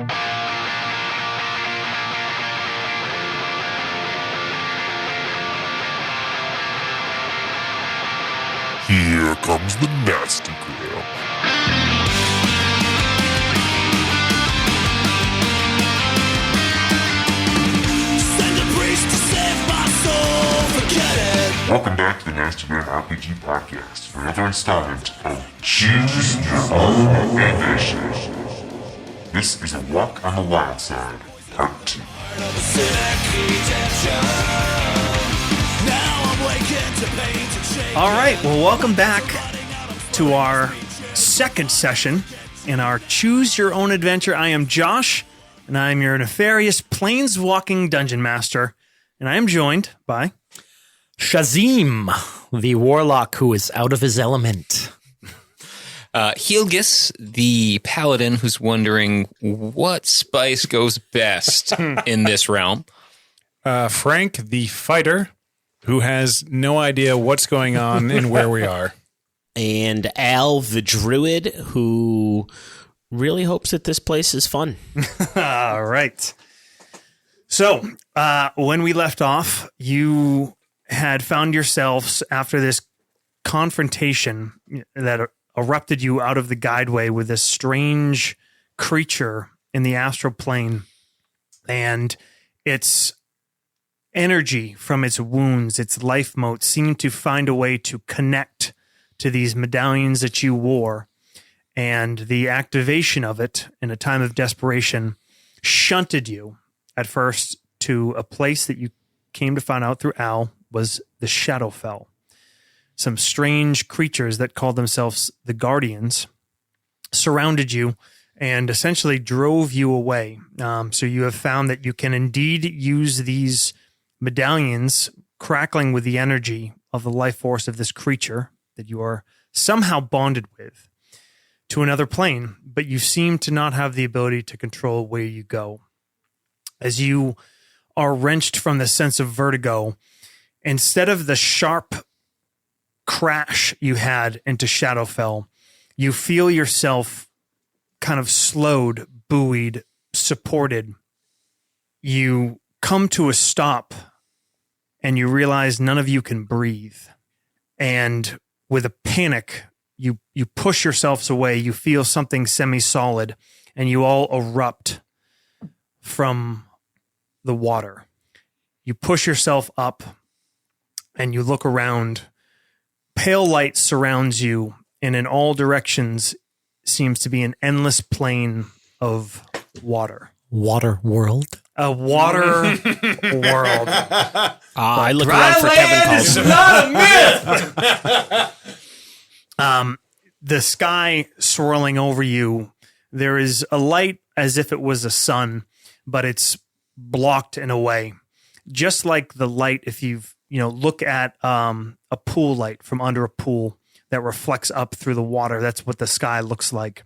Here comes the nasty crap. Send a priest to save my soul, forget it. Welcome back to the Nasty Gram RPG Podcast for another installment of Choose Your Own Adventure. This is a Walk on the Wild Side, Part 2. All right, well, welcome back to our second session in our Choose Your Own Adventure. I am Josh, and I am your nefarious planeswalking dungeon master, and I am joined by Shazim, the warlock who is out of his element. Helgis, the paladin who's wondering what spice goes best in this realm. Frank, the fighter, who has no idea what's going on and where we are. And Al, the druid, who really hopes that this place is fun. All right. So, when we left off, you had found yourselves after this confrontation that erupted you out of the guideway with this strange creature in the astral plane, and its energy from its wounds, its life mote, seemed to find a way to connect to these medallions that you wore, and the activation of it in a time of desperation shunted you at first to a place that you came to find out through Al was the Shadowfell. Some strange creatures that called themselves the Guardians surrounded you and essentially drove you away. So you have found that you can indeed use these medallions crackling with the energy of the life force of this creature that you are somehow bonded with to another plane, but you seem to not have the ability to control where you go. As you are wrenched from the sense of vertigo, instead of the sharp crash you had into Shadowfell, you feel yourself kind of slowed, buoyed, supported. You come to a stop and you realize none of you can breathe. And with a panic, you push yourselves away. You feel something semi-solid and you all erupt from the water. You push yourself up and you look around. Pale light surrounds you, and in all directions seems to be an endless plain of water. Water world? A water world. I look around for Kevin calls. It's not a myth! The sky swirling over you, there is a light as if it was a sun, but it's blocked in a way. Just like the light, if you've look at a pool light from under a pool that reflects up through the water. That's what the sky looks like.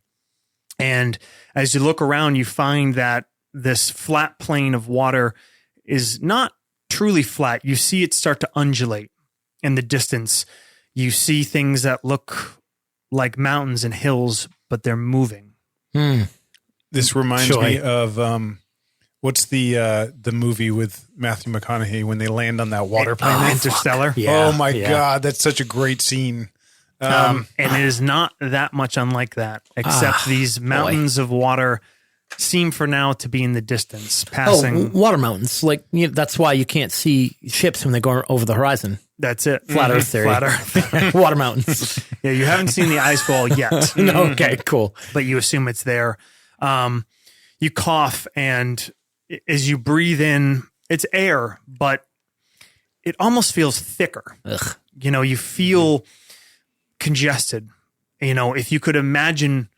And as you look around, you find that this flat plane of water is not truly flat. You see it start to undulate in the distance. You see things that look like mountains and hills, but they're moving. This reminds me of what's the movie with Matthew McConaughey when they land on that water plane? Interstellar. Yeah, oh my God, that's such a great scene. And it is not that much unlike that, except these mountains of water seem for now to be in the distance, passing. Water mountains. That's why you can't see ships when they go over the horizon. That's it. Flat Earth theory. Flat Earth. Water mountains. Yeah, you haven't seen the ice wall yet. No, okay, cool. But you assume it's there. You cough, and as you breathe in, it's air, but it almost feels thicker. Ugh. You feel congested. If you could imagine,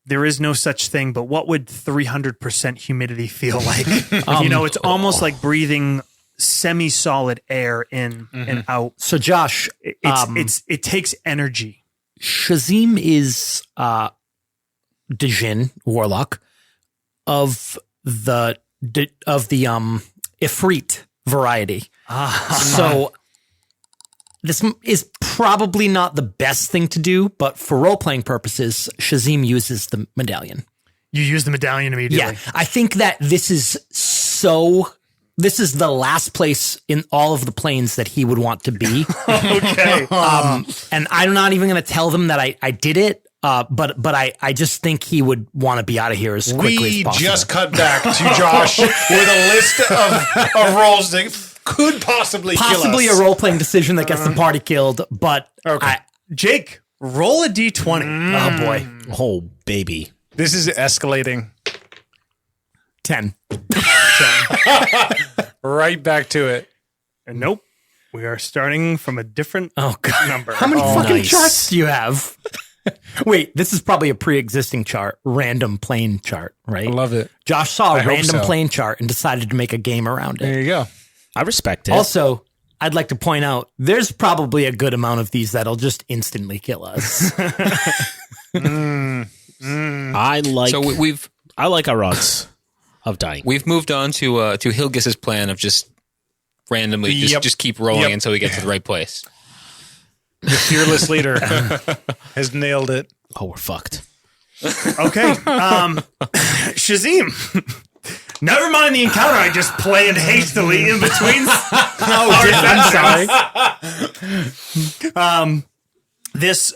there is no such thing, but what would 300% humidity feel like? It's almost like breathing semi-solid air in and out. So Josh, it takes energy. Shazim is Djinn warlock of the Ifrit variety. So this is probably not the best thing to do, but for role-playing purposes, Shazim uses the medallion. You use the medallion immediately. Yeah, I think that this is the last place in all of the planes that he would want to be. Okay. And I'm not even going to tell them that I did it. But I just think he would want to be out of here as quickly We as possible. just cut back to Josh with a list of roles that could possibly kill us. Possibly a role-playing decision that gets the party killed, but Jake, roll a d20. oh boy. Oh, baby. This is escalating 10. right back to it. And nope. We are starting from a different Oh god. number. How many fucking nice. charts do you have? Wait, this is probably a pre-existing chart, random plane chart, right? I love it. Josh saw I a hope random so. plane chart and decided to make a game around it. There you go. I respect it. Also, I'd like to point out there's probably a good amount of these that'll just instantly kill us. I like So we've I like our odds of dying. we've moved on to Hilgis's plan of just randomly Yep. just keep rolling Yep. until we get to the right place. The fearless leader has nailed it. Oh, we're fucked. Okay. Shazim. Never mind the encounter I just planned hastily in between. I'm sorry. This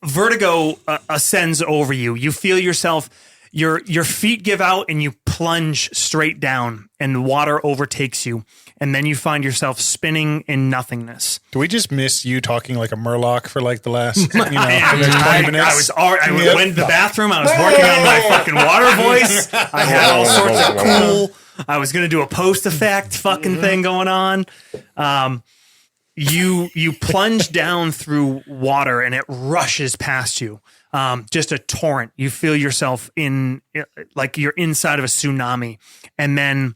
vertigo ascends over you. You feel yourself, your feet give out and you plunge straight down and water overtakes you. And then you find yourself spinning in nothingness. Do we just miss you talking like a Murloc for like the last, for the 20 I minutes? went to the bathroom. I was working on my fucking water voice. I had all sorts of cool. I was going to do a post effect fucking thing going on. You plunge down through water and it rushes past you. Just a torrent. You feel yourself in like you're inside of a tsunami, and then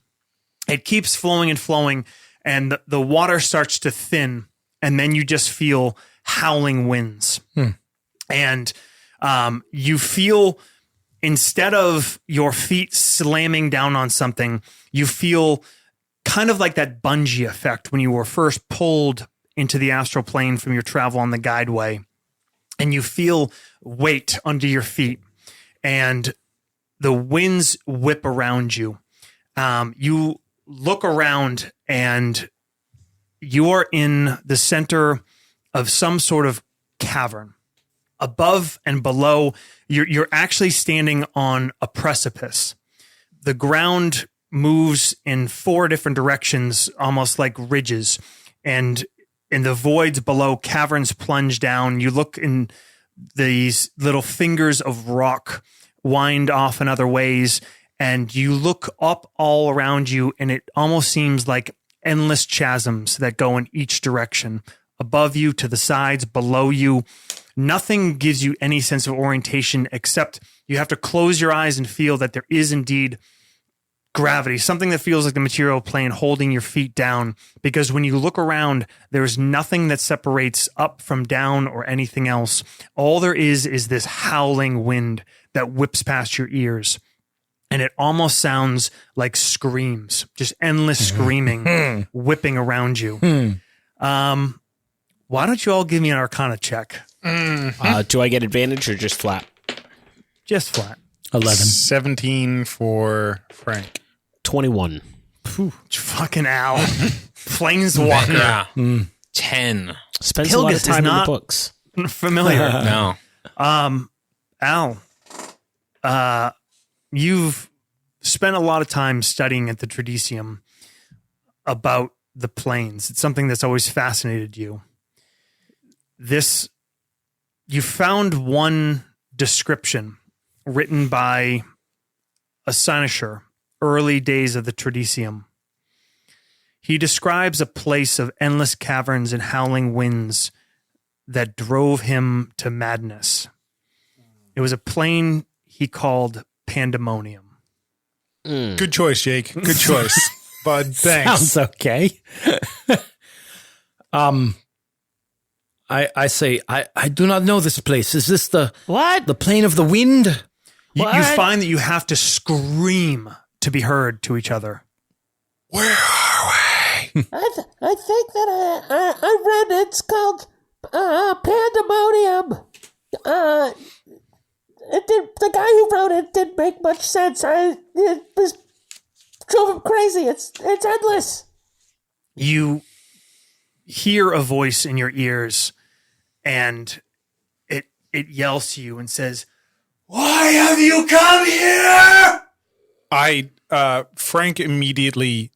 it keeps flowing and flowing, and the water starts to thin, and then you just feel howling winds. And you feel, instead of your feet slamming down on something, you feel kind of like that bungee effect when you were first pulled into the astral plane from your travel on the guideway, and you feel weight under your feet, and the winds whip around you. You look around and you are in the center of some sort of cavern. Above and below, you're actually standing on a precipice. The ground moves in 4 different directions, almost like ridges. And in the voids below, caverns plunge down. You look in these little fingers of rock wind off in other ways, and you look up all around you, and it almost seems like endless chasms that go in each direction. Above you, to the sides, below you. Nothing gives you any sense of orientation except you have to close your eyes and feel that there is indeed gravity, something that feels like the material plane holding your feet down, because when you look around, there's nothing that separates up from down or anything else. All there is this howling wind that whips past your ears. And it almost sounds like screams, just endless screaming, whipping around you. Why don't you all give me an Arcana check? Do I get advantage or just flat? Just flat. 11. 17 for Frank. 21. Fucking Al. Planeswalker. Yeah. 10. Spends a lot of Hilgis is time in the not- books. Familiar. No. Al, you've spent a lot of time studying at the Tradicium about the planes. It's something that's always fascinated you. You found one description written by a cynosure, early days of the Tradicium. He describes a place of endless caverns and howling winds that drove him to madness. It was a plane he called Pandemonium. Good choice, Jake. Good choice. Bud, thanks. Sounds okay. I say, I do not know this place. Is this the plane of the wind? You find that you have to scream to be heard to each other. Where are we? I think that I read it's called Pandemonium. The guy who wrote it didn't make much sense. It was drove him crazy. It's endless. You hear a voice in your ears, and it yells to you and says, "Why have you come here?" Frank immediately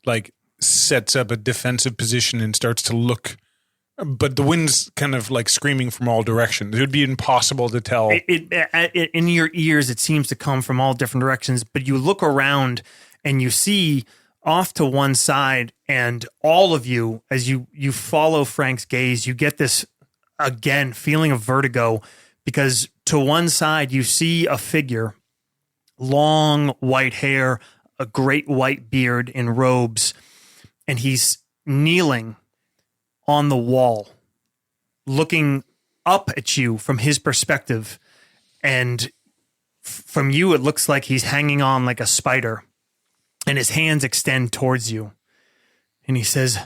sets up a defensive position and starts to look, but the wind's kind of screaming from all directions. It would be impossible to tell. In your ears, it seems to come from all different directions, but you look around and you see off to one side, and all of you, as you follow Frank's gaze, you get this, again, feeling of vertigo, because to one side you see a figure, long white hair, a great white beard in robes, and he's kneeling on the wall, looking up at you from his perspective. And from you, it looks like he's hanging on like a spider, and his hands extend towards you. And he says,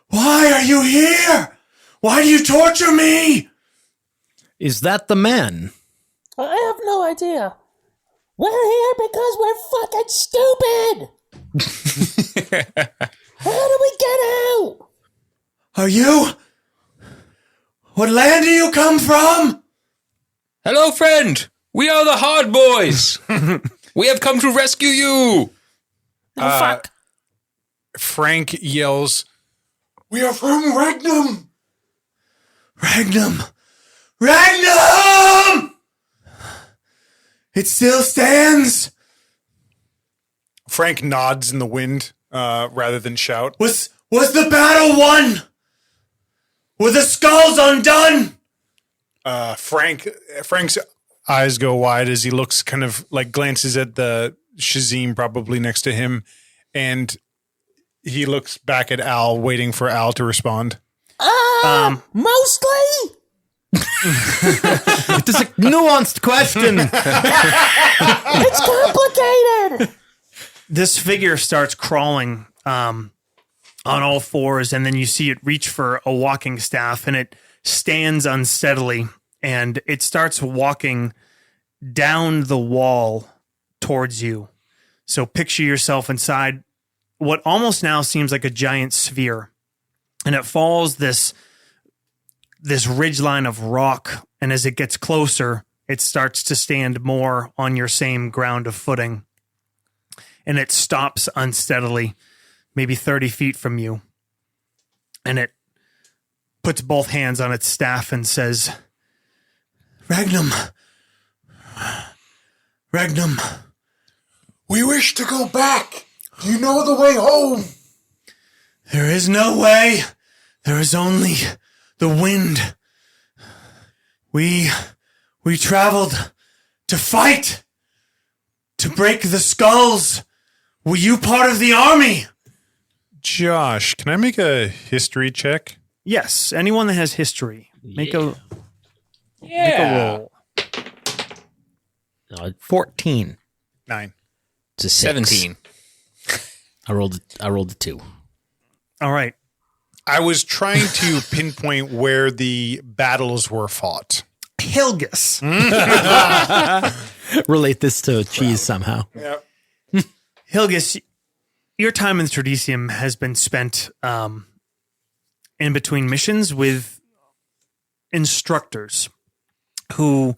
"Why are you here? Why do you torture me?" Is that the man? I have no idea. We're here because we're fucking stupid. How do we get out? Are you? What land do you come from? Hello, friend. We are the Hard Boys. We have come to rescue you. Oh, fuck. Frank yells, "We are from Regnum!" Regnum! Regnum! It still stands. Frank nods in the wind rather than shout. Was the battle won? Were the skulls undone? Frank's eyes go wide as he looks, kind of glances at the Shazim probably next to him, and he looks back at Al, waiting for Al to respond. Mostly? It is a nuanced question. It's complicated. This figure starts crawling on all fours, and then you see it reach for a walking staff, and it stands unsteadily, and it starts walking down the wall towards you. So picture yourself inside what almost now seems like a giant sphere, and it follows this ridgeline of rock, and as it gets closer, it starts to stand more on your same ground of footing, and it stops unsteadily, maybe 30 feet from you, and it puts both hands on its staff and says, "Regnum, Regnum, We wish to go back. Do you know the way home? there is no way. There is only the wind. We traveled to fight, to break the skulls. Were you part of the army?" Josh, can I make a history check? Yes, anyone that has history. Make a roll. 14. 9. It's a 6. 17. I rolled a 2. All right. I was trying to pinpoint where the battles were fought. Hilgus. Relate this to cheese somehow. Yep. Hilgus, your time in the Tradicium has been spent in between missions with instructors who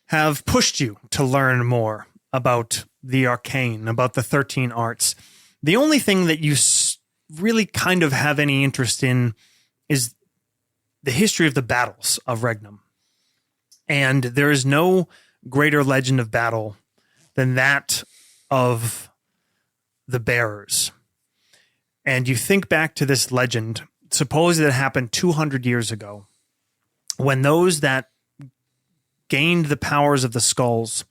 have pushed you to learn more about the arcane, about the 13 arts. The only thing that you really kind of have any interest in is the history of the battles of Regnum. And there is no greater legend of battle than that of the bearers. And you think back to this legend, suppose that it happened 200 years ago, when those that gained the powers of the skulls,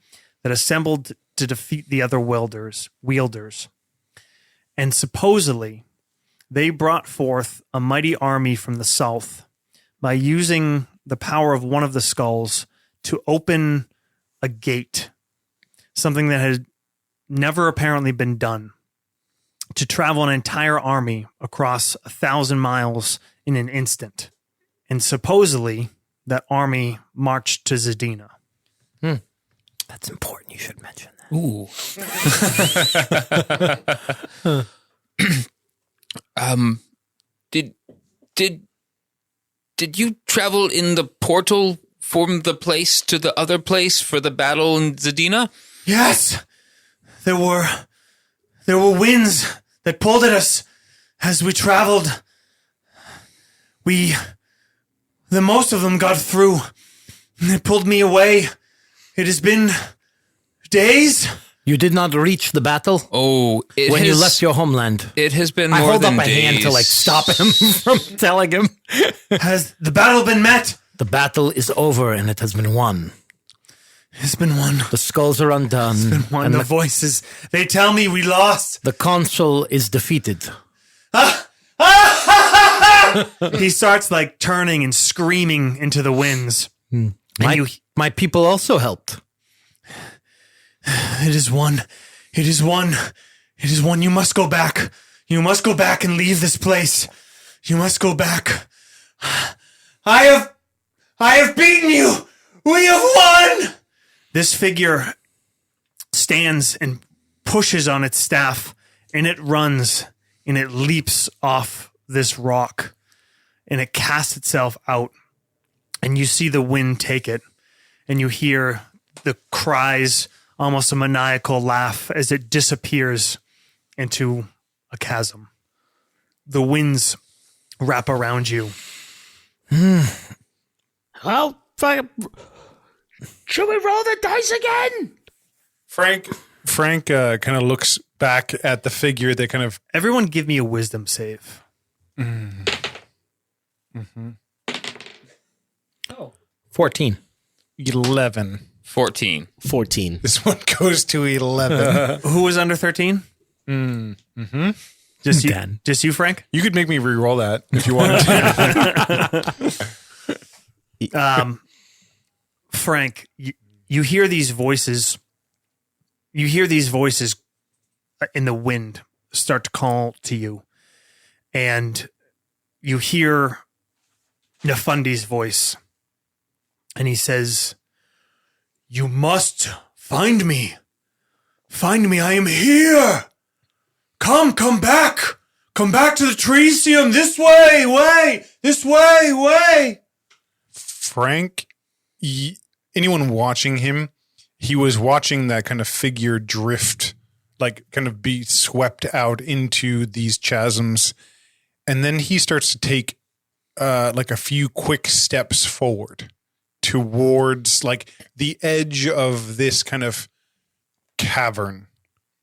that assembled to defeat the other wielders, and supposedly they brought forth a mighty army from the south by using the power of one of the skulls to open a gate, something that had never apparently been done, to travel an entire army across 1,000 miles in an instant. And supposedly that army marched to Zadina. That's important. You should mention that. Ooh. Did you travel in the portal from the place to the other place for the battle in Zadina? Yes, there were winds that pulled at us as we traveled. The most of them got through, and they pulled me away. It has been days. You did not reach the battle Oh, when you left your homeland. It has been I more hold than up a days. hand to like stop him from telling him. Has the battle been met? The battle is over and it has been won. It's been won. The skulls are undone. One And of the voices, they tell me we lost. the consul is defeated. He starts like turning and screaming into the winds. And My people also helped. It is won. It is won. It is won. You must go back. You must go back and leave this place. You must go back. I have beaten you. We have won. This figure stands and pushes on its staff, and it runs and it leaps off this rock, and it casts itself out, and you see the wind take it, and you hear the cries, almost a maniacal laugh, as it disappears into a chasm. The winds wrap around you. Well, should we roll the dice again? Frank kind of looks back at the figure that kind of. Everyone give me a wisdom save. 14. 11. 14. 14. This one goes to 11. Who was under 13? Just you, 10. just you, Frank? You could make me re-roll that if you wanted to. Frank, you hear these voices. You hear these voices in the wind start to call to you. And you hear Nefundi's voice. And he says, "You must find me. Find me. I am here. Come back. Come back to the Tresium. This way. This way. Frank, anyone watching him, he was watching that kind of figure drift, like kind of be swept out into these chasms. And then he starts to take like a few quick steps forward towards like the edge of this kind of cavern.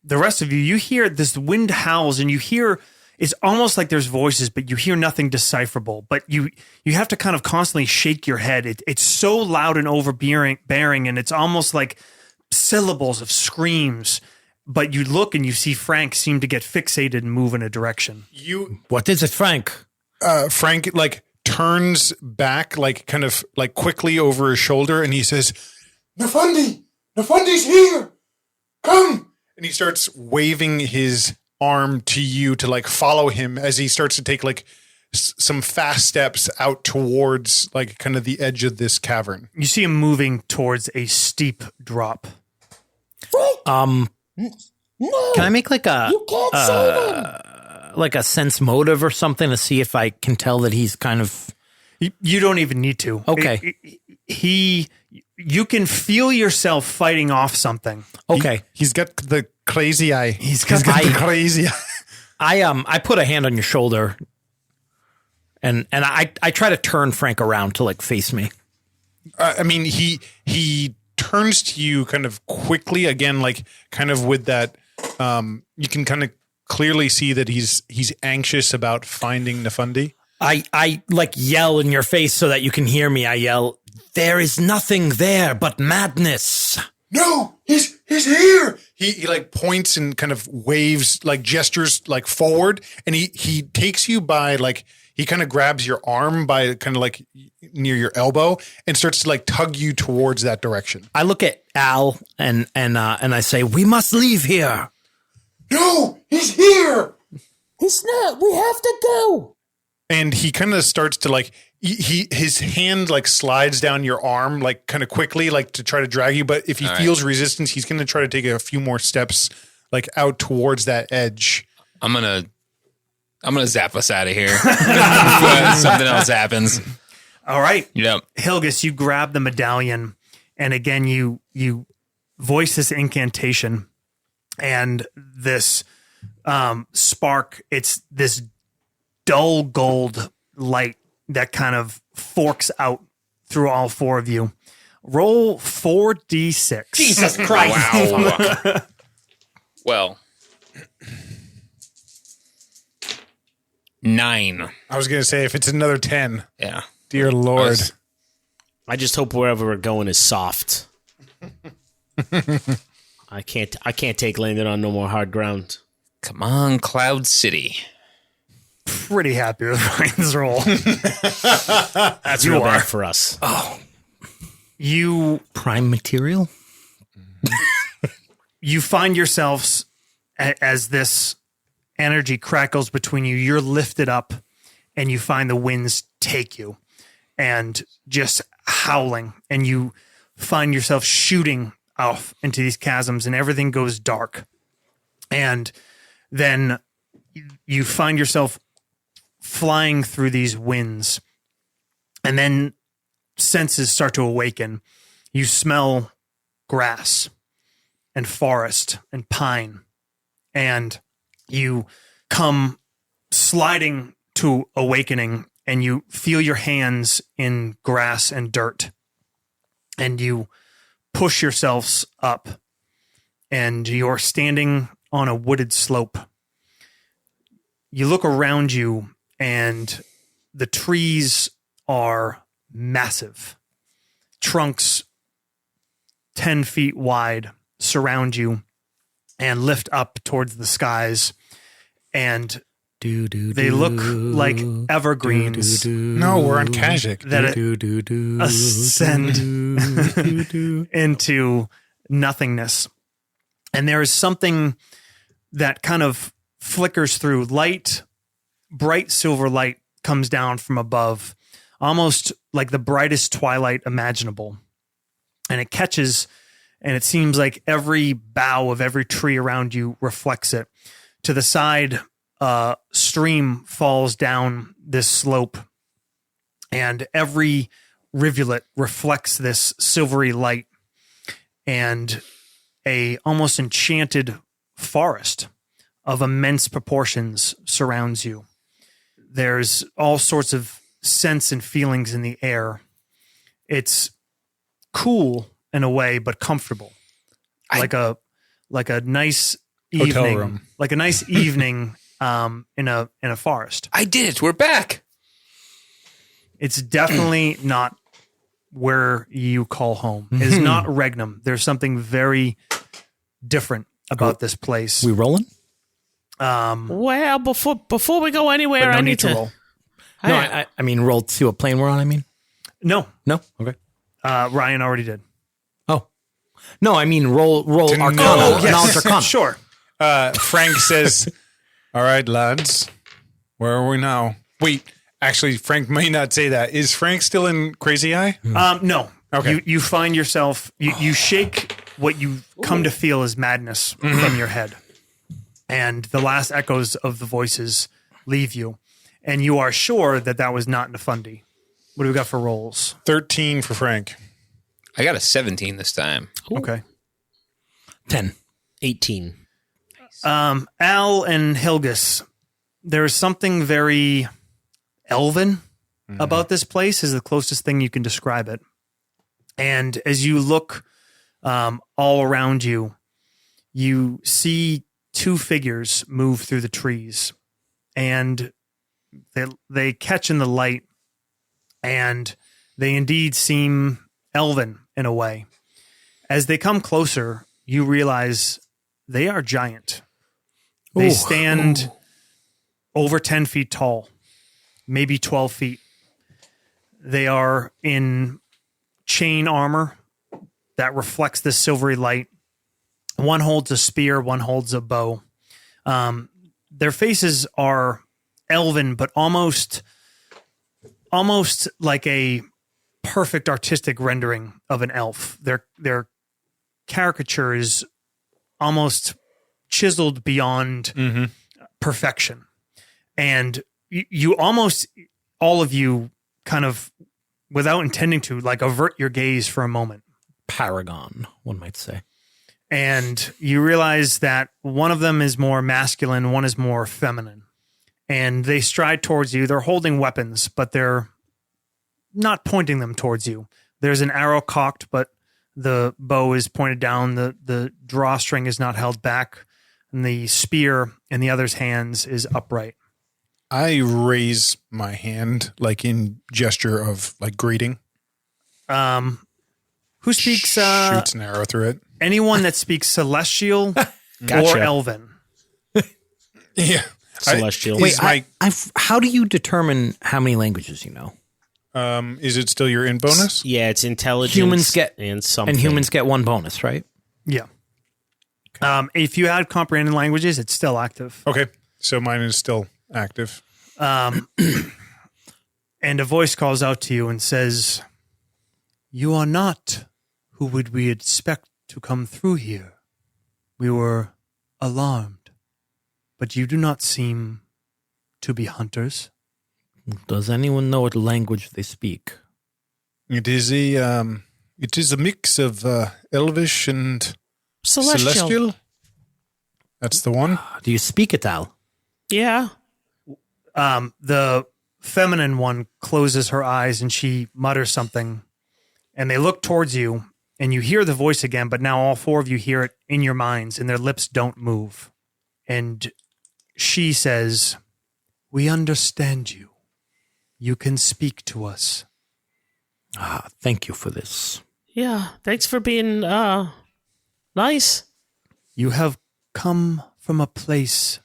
The rest of you hear this wind howls, and you hear it's almost like there's voices, but you hear nothing decipherable. But you have to kind of constantly shake your head. It's so loud and overbearing, and it's almost like syllables of screams. But you look and you see Frank seem to get fixated and move in a direction. What is it, Frank? Frank like turns back, like kind of like quickly over his shoulder, and he says, Nefundi's here. Come. And he starts waving his arm to you to like follow him as he starts to take like some fast steps out towards like kind of the edge of this cavern. You see him moving towards a steep drop. No, Can I make like you can't save him. a sense motive or something to see if I can tell that he's kind of You don't even need to. Okay. You can feel yourself fighting off something. okay? He's got the crazy eye. He's got the crazy eye. I put a hand on your shoulder, and I try to turn Frank around to like face me. I mean, he turns to you kind of quickly again, like kind of with that. You can kind of clearly see that he's anxious about finding Nefundi. I like yell in your face so that you can hear me. I yell, "There is nothing there but madness." No, he's here. He like points and kind of waves, like gestures like forward, and he takes you by like he kind of grabs your arm by kind of like near your elbow and starts to like tug you towards that direction. I look at Al and I say, "We must leave here." No, he's here. He's not. We have to go. And he kind of starts to like his hand like slides down your arm, like kind of quickly, like to try to drag you. But if he feels resistance, he's going to try to take a few more steps, like out towards that edge. I'm gonna zap us out of here. Before something else happens. All right. Yep. Hilgus, you grab the medallion, and again you voice this incantation, and this spark. It's this dull gold light that kind of forks out through all four of you. Roll 4d6. Jesus Christ. Wow. Well, 9. I was going to say, if it's another 10, Yeah. dear Lord. I just hope wherever we're going is soft. I can't take landing on no more hard ground. Come on, Cloud City. Pretty happy with Ryan's roll. That's real bad for us. You Prime material? you find yourselves as this energy crackles between you. You're lifted up, and you find the winds take you, and just howling, and you find yourself shooting off into these chasms, and everything goes dark. And then you find yourself flying through these winds, and then senses start to awaken. You smell grass and forest and pine, and you come sliding to awakening, and you feel your hands in grass and dirt, and you push yourselves up, and you're standing on a wooded slope. You look around you, and the trees are massive. Trunks 10 feet wide surround you and lift up towards the skies, and they look like evergreens No, we're on Kajik. that ascend into nothingness. And there is something that kind of flickers through. Light, bright silver light comes down from above, almost like the brightest twilight imaginable. And it catches, and it seems like every bough of every tree around you reflects it. To the side, a stream falls down this slope, and every rivulet reflects this silvery light, and a almost enchanted forest of immense proportions surrounds you. There's all sorts of scents and feelings in the air. It's cool in a way, but comfortable, like a nice Hotel evening, room. like a nice evening in a forest. I did it. We're back. It's definitely not where you call home. It is not Regnum. There's something very different about this place. We rolling? Well, before we go anywhere, But no I need need to to roll. No, I mean roll to a plane we're on, I mean. No, No? Okay. Ryan already did. Oh. No, I mean roll Didn't Arcana. know. Knowledge Arcana. Sure. Frank says, all right, lads, where are we now? Wait, actually, Frank may not say that. Is Frank still in Crazy Eye? No. Okay. You find yourself, you shake what you come to feel as madness from your head. And the last echoes of the voices leave you. And you are sure that that was not Nefundi. What do we got for rolls? 13 for Frank. I got a 17 this time. Okay. 10. 18. Al and Hilgus, there's something very elven about this place, is the closest thing you can describe it. And as you look all around you, you see two figures move through the trees, and they catch in the light, and they indeed seem elven in a way. As they come closer, you realize they are giant. They stand over 10 feet tall, maybe 12 feet. They are in chain armor that reflects this silvery light. One holds a spear, one holds a bow. Their faces are elven, but almost almost like a perfect artistic rendering of an elf. Their caricature is almost chiseled beyond perfection. And you almost, all of you kind of, without intending to, like avert your gaze for a moment. Paragon, one might say. And you realize that one of them is more masculine, one is more feminine. And they stride towards you. They're holding weapons, but they're not pointing them towards you. There's an arrow cocked, but the bow is pointed down. The drawstring is not held back. And the spear in the other's hands is upright. I raise my hand, like in gesture of like greeting. Who speaks? Shoots an arrow through it. Anyone that speaks Celestial Gotcha. or Elven. Yeah. Celestial. Wait, How do you determine how many languages you know? is it still your in bonus? Yeah, it's intelligence. Humans get and something. and humans get one bonus, right? Yeah. If you add comprehended languages, it's still active. Okay, so mine is still active. And a voice calls out to you and says, "You are not who would we expect to come through here. We were alarmed, but you do not seem to be hunters." Does anyone know what language they speak? It is a mix of Elvish and Celestial. That's the one. Do you speak it, Al? Yeah. The feminine one closes her eyes and she mutters something, and they look towards you, and you hear the voice again, but now all four of you hear it in your minds, and their lips don't move. And she says, "We understand you. You can speak to us." Thank you for this. Yeah. Thanks for being nice. You have come from a place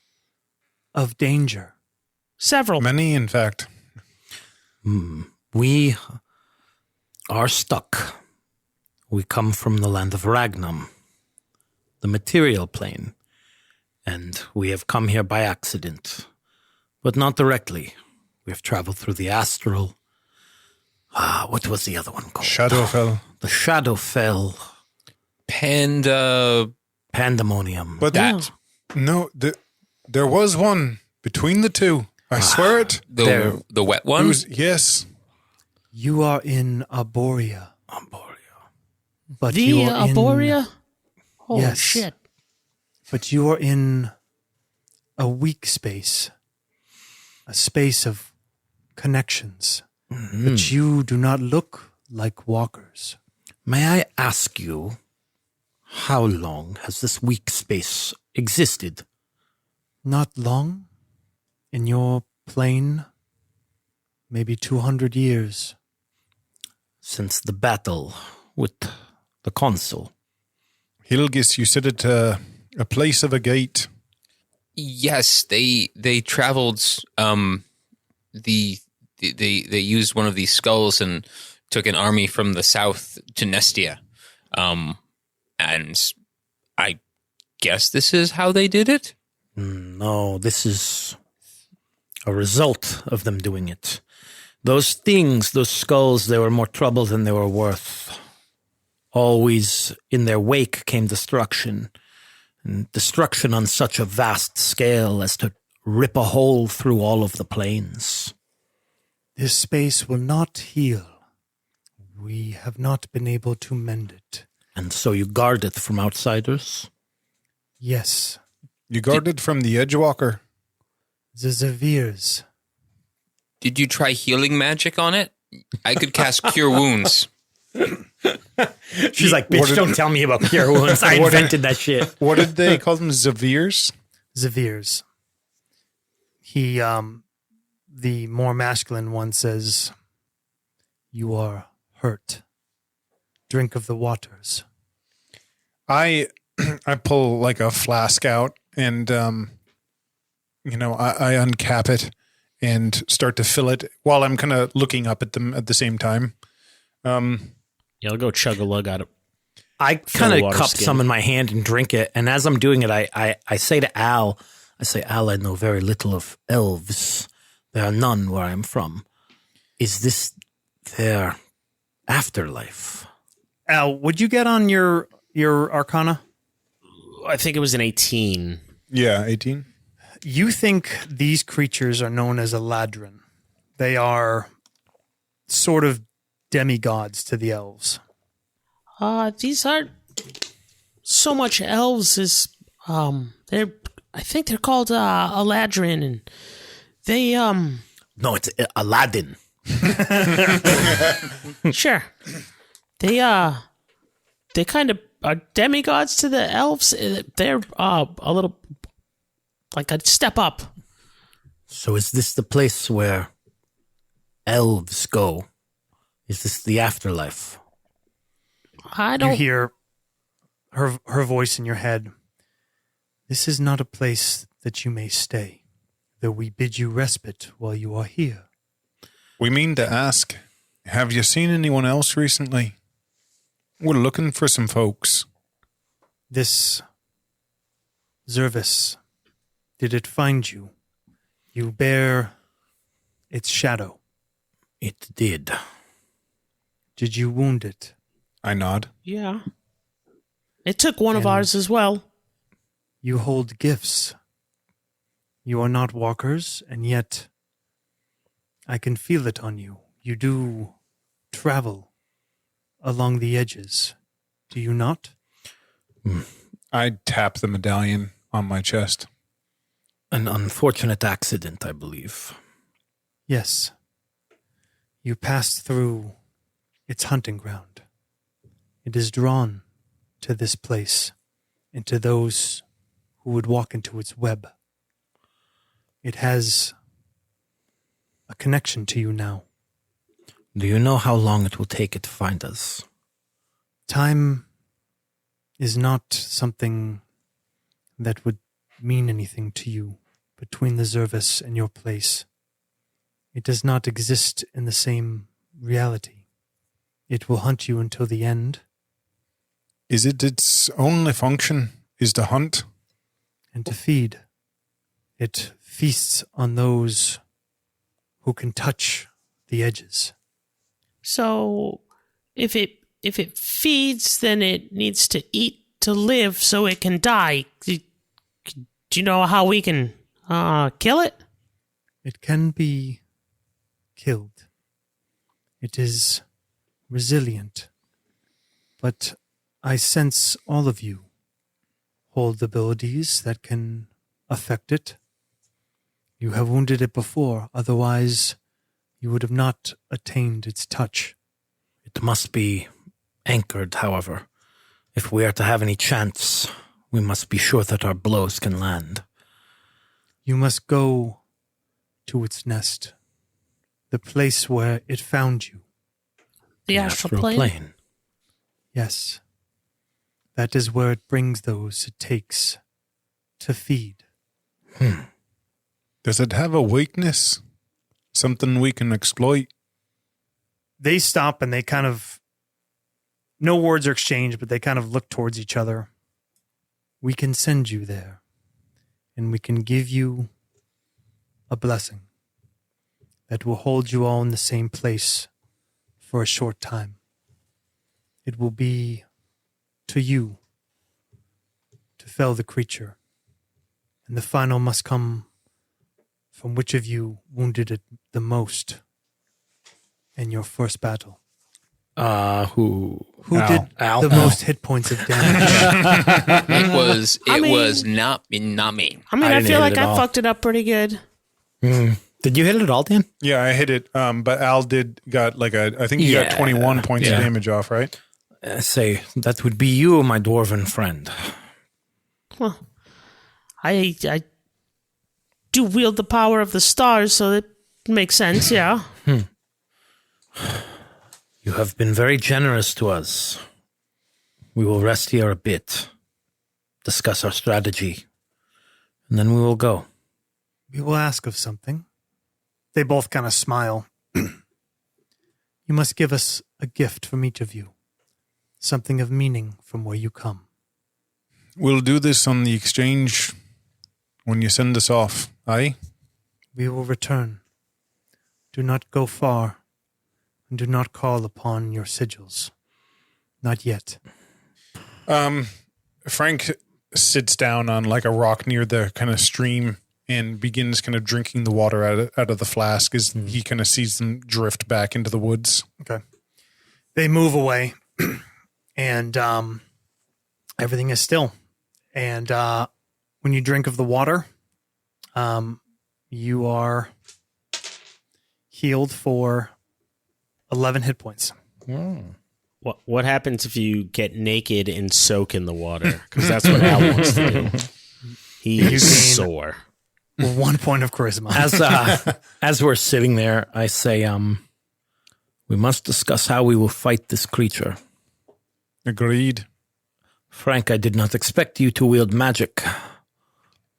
of danger. Several. Many, in fact. We are stuck. We come from the land of Ragnam, the material plane, and we have come here by accident, but not directly. We have traveled through the astral. What was the other one called? Shadowfell. The Shadowfell Pandemonium. But no, there was one between the two. I swear it. The wet one? Yes. You are in Arborea. But The you are Arborea? Holy Yes. shit. But you are in a weak space, a space of connections. But you do not look like walkers. May I ask you, how long has this weak space existed? Not long. In your plane, maybe 200 years. Since the battle with the consul. Hilgis, you said it a place of a gate. Yes, they traveled. They used one of these skulls and took an army from the south to Nestia, and I guess this is how they did it. No, this is a result of them doing it. Those things, those skulls, they were more trouble than they were worth. Always in their wake came destruction, and destruction on such a vast scale as to rip a hole through all of the plains. This space will not heal. We have not been able to mend it. And so you guard it from outsiders? Yes, You guarded from the Edgewalker. the Zevirs. Did you try healing magic on it? I could cast Cure Wounds. She's like, bitch, don't tell me about cure wounds. I invented that shit. What did they call them? Zavirs? Zevirs. He, the more masculine one says, "You are hurt. Drink of the waters." I pull like a flask out and, I uncap it and start to fill it while I'm kind of looking up at them at the same time. Yeah, I'll go chug a lug out of I Fill kind the of water cup skin. some in my hand and drink it. And as I'm doing it, I say to Al, I know very little of elves. There are none where I'm from. Is this their afterlife? Al, would you get on your Arcana? I think it was an 18. Yeah, 18. You think these creatures are known as Eladrin. They are sort of demigods to the elves. These aren't so much elves as I think they're called Eladrin, and they No, it's Aladdin. sure. They kind of are demigods to the elves. They're a little like a step up. So is this the place where elves go? Is this the afterlife? I You don't. hear her voice in your head. This is not a place that you may stay, though we bid you respite while you are here. We mean to ask, have you seen anyone else recently? We're looking for some folks. This Zervis, did it find you? You bear its shadow. It did. Did you wound it? I nod. Yeah. It took one of And- ours as well. You hold gifts. You are not walkers, and yet I can feel it on you. You do travel along the edges, do you not? I tap the medallion on my chest. An unfortunate accident, I believe. Yes. You passed through its hunting ground. It is drawn to this place and to those who would walk into its web. It has a connection to you now. Do you know how long it will take it to find us? Time is not something that would mean anything to you between the Zervis and your place. It does not exist in the same reality. It will hunt you until the end, Is it its only function is to hunt? and to feed. It feasts on those who can touch the edges. So if it feeds, then it needs to eat to live so it can die. Do you know how we can kill it? It can be killed. It is resilient. But I sense all of you hold abilities that can affect it. You have wounded it before, otherwise you would have not attained its touch. It must be anchored, however. If we are to have any chance, we must be sure that our blows can land. You must go to its nest, the place where it found you. The astral plane. Yes, that is where it brings those it takes to feed. Does it have a weakness? Something we can exploit? They stop and they kind of, no words are exchanged, but they kind of look towards each other. We can send you there, and we can give you a blessing that will hold you all in the same place for a short time. It will be to you to fell the creature, and the final must come from which of you wounded it the most in your first battle. Who? Who Al. did Al. the most hit points of damage? It was I mean- was not me. I mean, I I, didn't feel hit like it at I all. fucked it up pretty good. Did you hit it at all, Dan? Yeah, I hit it. But Al got I think you got Yeah. 21 points Yeah. of damage off, right? Say, that would be you, my dwarven friend. Well, I do wield the power of the stars, so it makes sense, yeah. You have been very generous to us. We will rest here a bit, discuss our strategy, and then we will go. We will ask of something. They both kind of smile. You must give us a gift from each of you. Something of meaning from where you come. We'll do this on the exchange when you send us off, aye? We will return. Do not go far. and do not call upon your sigils. Not yet. Frank sits down on like a rock near the kind of stream and begins kind of drinking the water out of the flask as he kind of sees them drift back into the woods. Okay. They move away, and everything is still. And when you drink of the water, you are healed for 11 hit points. What happens if you get naked and soak in the water? Because that's what Al wants to do. He's sore. 1 point of charisma. As we're sitting there, I say, we must discuss how we will fight this creature. Agreed. Frank, I did not expect you to wield magic.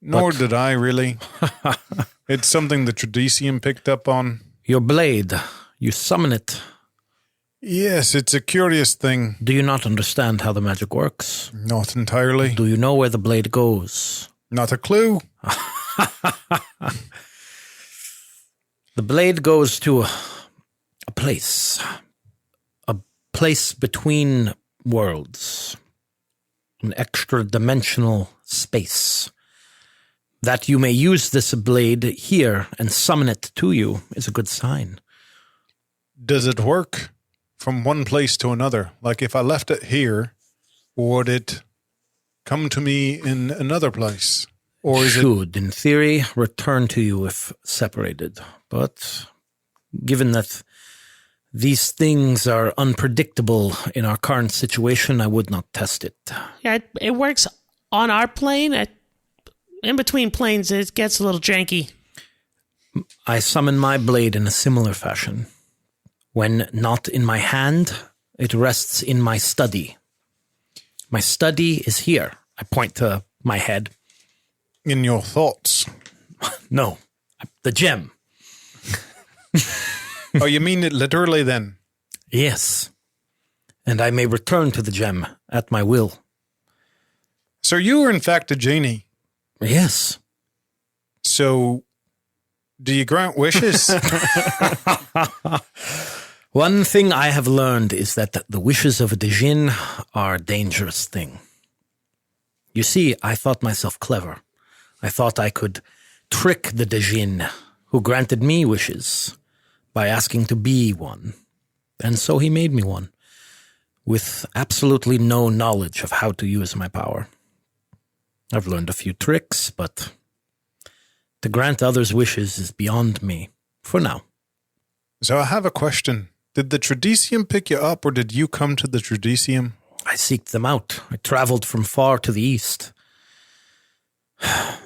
Nor did I, really. It's something the Tradicium picked up on. Your blade, you summon it. Yes, it's a curious thing. Do you not understand how the magic works? Not entirely. Do you know where the blade goes? Not a clue. The blade goes to a place between worlds, an extra dimensional space. That you may use this blade here and summon it to you is a good sign. Does it work from one place to another? Like if I left it here, would it come to me in another place? Or is Should, in theory, return to you if separated. But given that these things are unpredictable in our current situation, I would not test it. Yeah, it works on our plane. In between planes, it gets a little janky. I summon my blade in a similar fashion. When not in my hand, it rests in my study. My study is here. I point to my head. in your thoughts? No, the gem. Oh, you mean it literally then? Yes. And I may return to the gem at my will. So you are in fact a genie. Yes. So do you grant wishes? One thing I have learned is that the wishes of a djinn are a dangerous thing. You see, I thought myself clever. I thought I could trick the djinn who granted me wishes by asking to be one. And so he made me one, with absolutely no knowledge of how to use my power. I've learned a few tricks, but to grant others' wishes is beyond me, for now. So I have a question. Did the Tradicium pick you up, or did you come to the Tradicium? I seeked them out. I traveled from far to the east.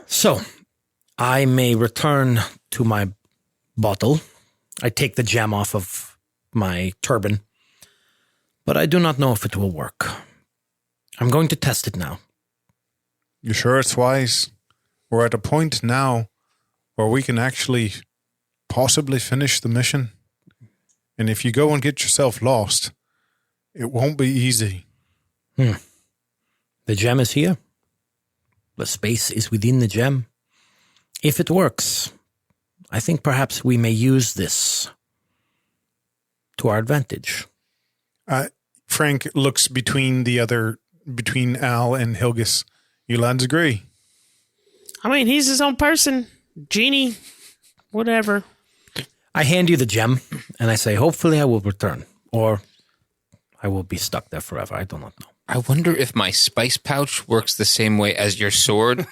So, I may return to my bottle. I take the gem off of my turban, but I do not know if it will work. I'm going to test it now. You sure it's wise? We're at a point now where we can actually possibly finish the mission. And if you go and get yourself lost, it won't be easy. The gem is here. The space is within the gem. If it works, I think perhaps we may use this to our advantage. Frank looks between Al and Hilgis. You lads agree? I mean, he's his own person. Genie. Whatever. I hand you the gem, and I say, hopefully I will return. Or I will be stuck there forever. I do not know. I wonder if my spice pouch works the same way as your sword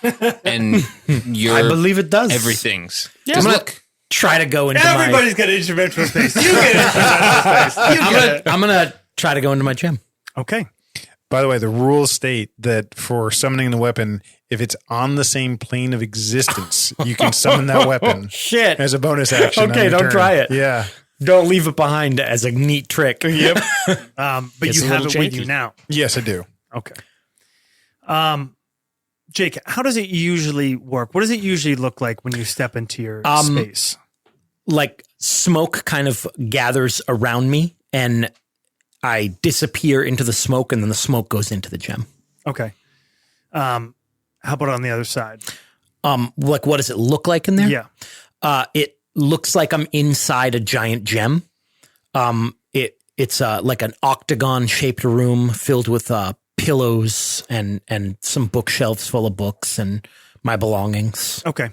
and your I believe it does. everything's. Yeah. Just I'm look. Try to go into Everybody's got an interventional space. You get an interventional space. I'm gonna try to go into my gem. Okay. By the way, the rules state that for summoning the weapon, if it's on the same plane of existence, you can summon that weapon Shit. as a bonus action. on Okay, your don't turn. try it. Yeah. Don't leave it behind as a neat trick. Yep. But It's you a have it little with you janky. now. Yes, I do. Okay. Jake, how does it usually work? What does it usually look like when you step into your space? Like smoke kind of gathers around me, and I disappear into the smoke, and then the smoke goes into the gem. Okay. How about on the other side? Like what does it look like in there? Yeah. It looks like I'm inside a giant gem. It's like an octagon-shaped room filled with pillows and some bookshelves full of books and my belongings. Okay.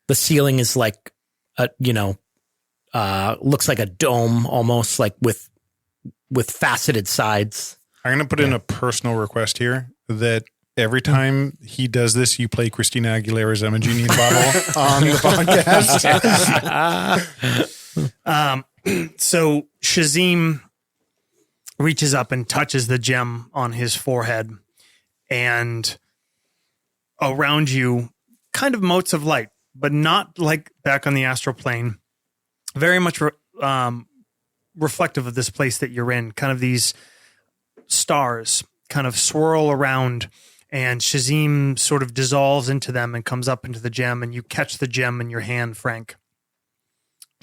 The ceiling is like, looks like a dome almost, like with faceted sides. I'm going to put in a personal request here that every time he does this, you play Christina Aguilera's I'm a Genie in a Bottle on the podcast. So Shazim reaches up and touches the gem on his forehead, and around you, kind of motes of light, but not like back on the astral plane. Very much reflective of this place that you're in. Kind of these stars kind of swirl around, and Shazim sort of dissolves into them and comes up into the gem, and you catch the gem in your hand, Frank.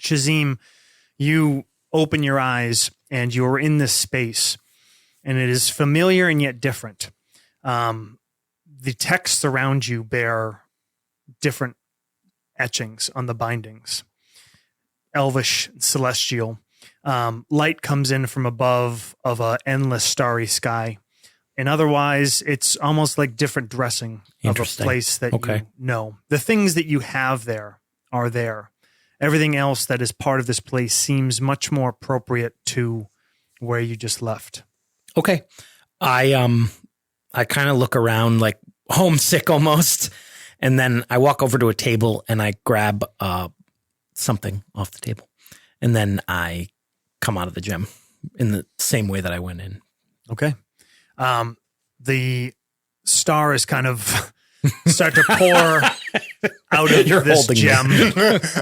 Shazim, you open your eyes and you're in this space, and it is familiar and yet different. The texts around you bear different etchings on the bindings. Elvish, celestial. Light comes in from above of an endless starry sky. And otherwise, it's almost like different dressing of a place that you know. The things that you have there are there. Everything else that is part of this place seems much more appropriate to where you just left. Okay. I kind of look around like homesick almost. And then I walk over to a table and I grab something off the table. And then I come out of the gym in the same way that I went in. Okay. The star is kind of start to pour out of this gem.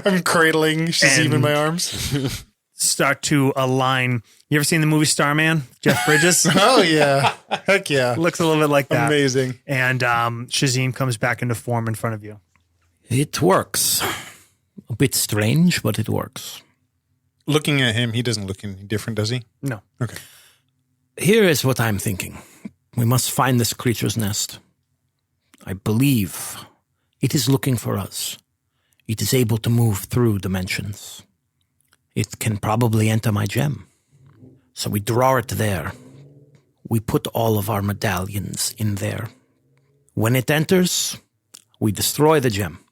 I'm cradling Shazim in my arms. Start to align. You ever seen the movie Starman? Jeff Bridges? Oh, yeah. Heck yeah. Looks a little bit like that. Amazing. And Shazim comes back into form in front of you. It works. A bit strange, but it works. Looking at him, he doesn't look any different, does he? No. Okay. Here is what I'm thinking. We must find this creature's nest. I believe it is looking for us. It is able to move through dimensions. It can probably enter my gem. So we draw it there. We put all of our medallions in there. When it enters, we destroy the gem.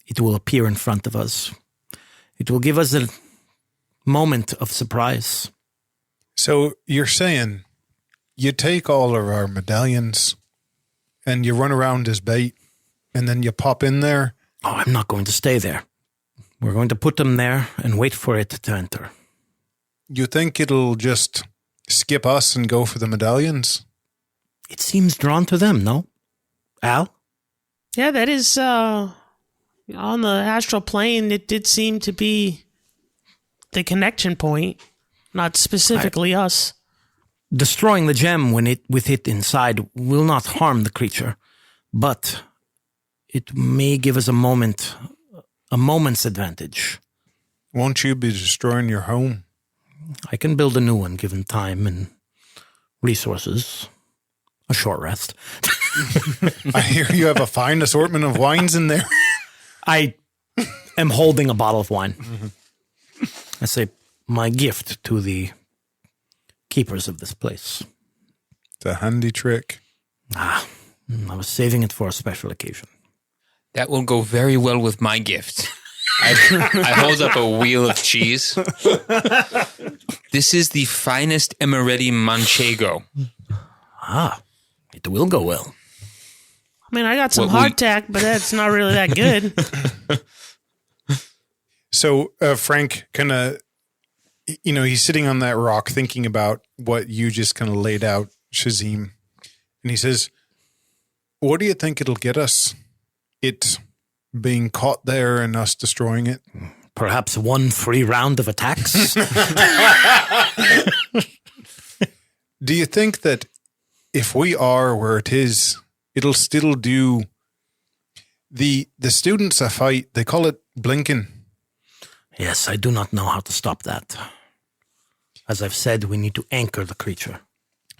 It will appear in front of us. It will give us a moment of surprise. So you're saying you take all of our medallions and you run around as bait and then you pop in there? Oh, I'm not going to stay there. We're going to put them there and wait for it to enter. You think it'll just skip us and go for the medallions? It seems drawn to them, no? Al? Yeah, that is, on the astral plane, it did seem to be the connection point, not specifically us. Destroying the gem with it inside will not harm the creature, but it may give us a moment's advantage. Won't you be destroying your home? I can build a new one given time and resources. A short rest. I hear you have a fine assortment of wines in there. I am holding a bottle of wine. Mm-hmm. I say, my gift to the keepers of this place. It's a handy trick. I was saving it for a special occasion. That will go very well with my gift. I hold up a wheel of cheese. This is the finest Emeretti Manchego. It will go well. I mean, I got some hardtack, but that's not really that good. So Frank kind of, he's sitting on that rock thinking about what you just kind of laid out, Shazim. And he says, what do you think it'll get us? It being caught there and us destroying it? Perhaps one free round of attacks? Do you think that if we are where it is, it'll still do the students a fight? They call it blinking. Yes, I do not know how to stop that. As I've said, we need to anchor the creature.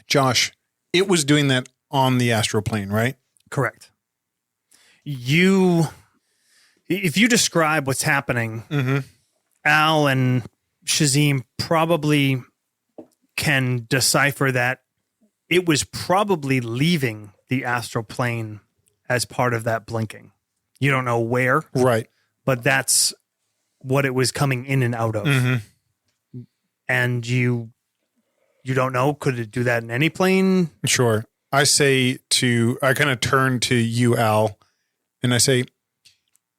Josh, it was doing that on the astral plane, right? Correct. If you describe what's happening, Al and Shazim probably can decipher that it was probably leaving the astral plane as part of that blinking. You don't know where, Right. but that's what it was coming in and out of. Mm-hmm. And you don't know, could it do that in any plane? Sure. I kind of turn to you, Al, and I say,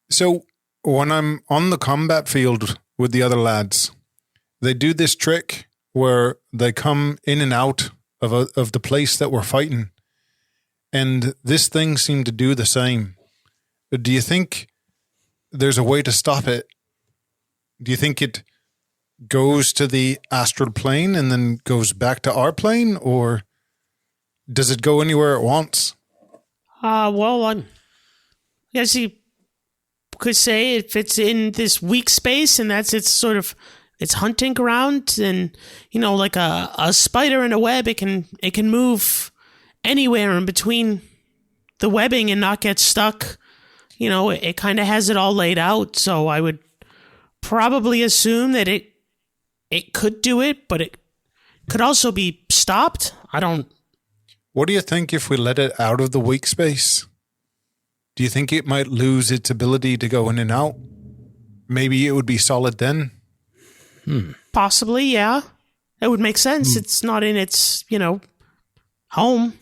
so when I'm on the combat field with the other lads, they do this trick where they come in and out of the place that we're fighting. And this thing seemed to do the same. Do you think there's a way to stop it? Do you think it goes to the astral plane and then goes back to our plane, or does it go anywhere it wants? Well, yes, you could say if it's in this weak space and that's its sort of its hunting ground, and like a spider in a web, it can move anywhere in between the webbing and not get stuck. It kind of has it all laid out. So I would probably assume that it could do it, but it could also be stopped. What do you think if we let it out of the weak space? Do you think it might lose its ability to go in and out? Maybe it would be solid then? Possibly, yeah. That would make sense. It's not in its, home.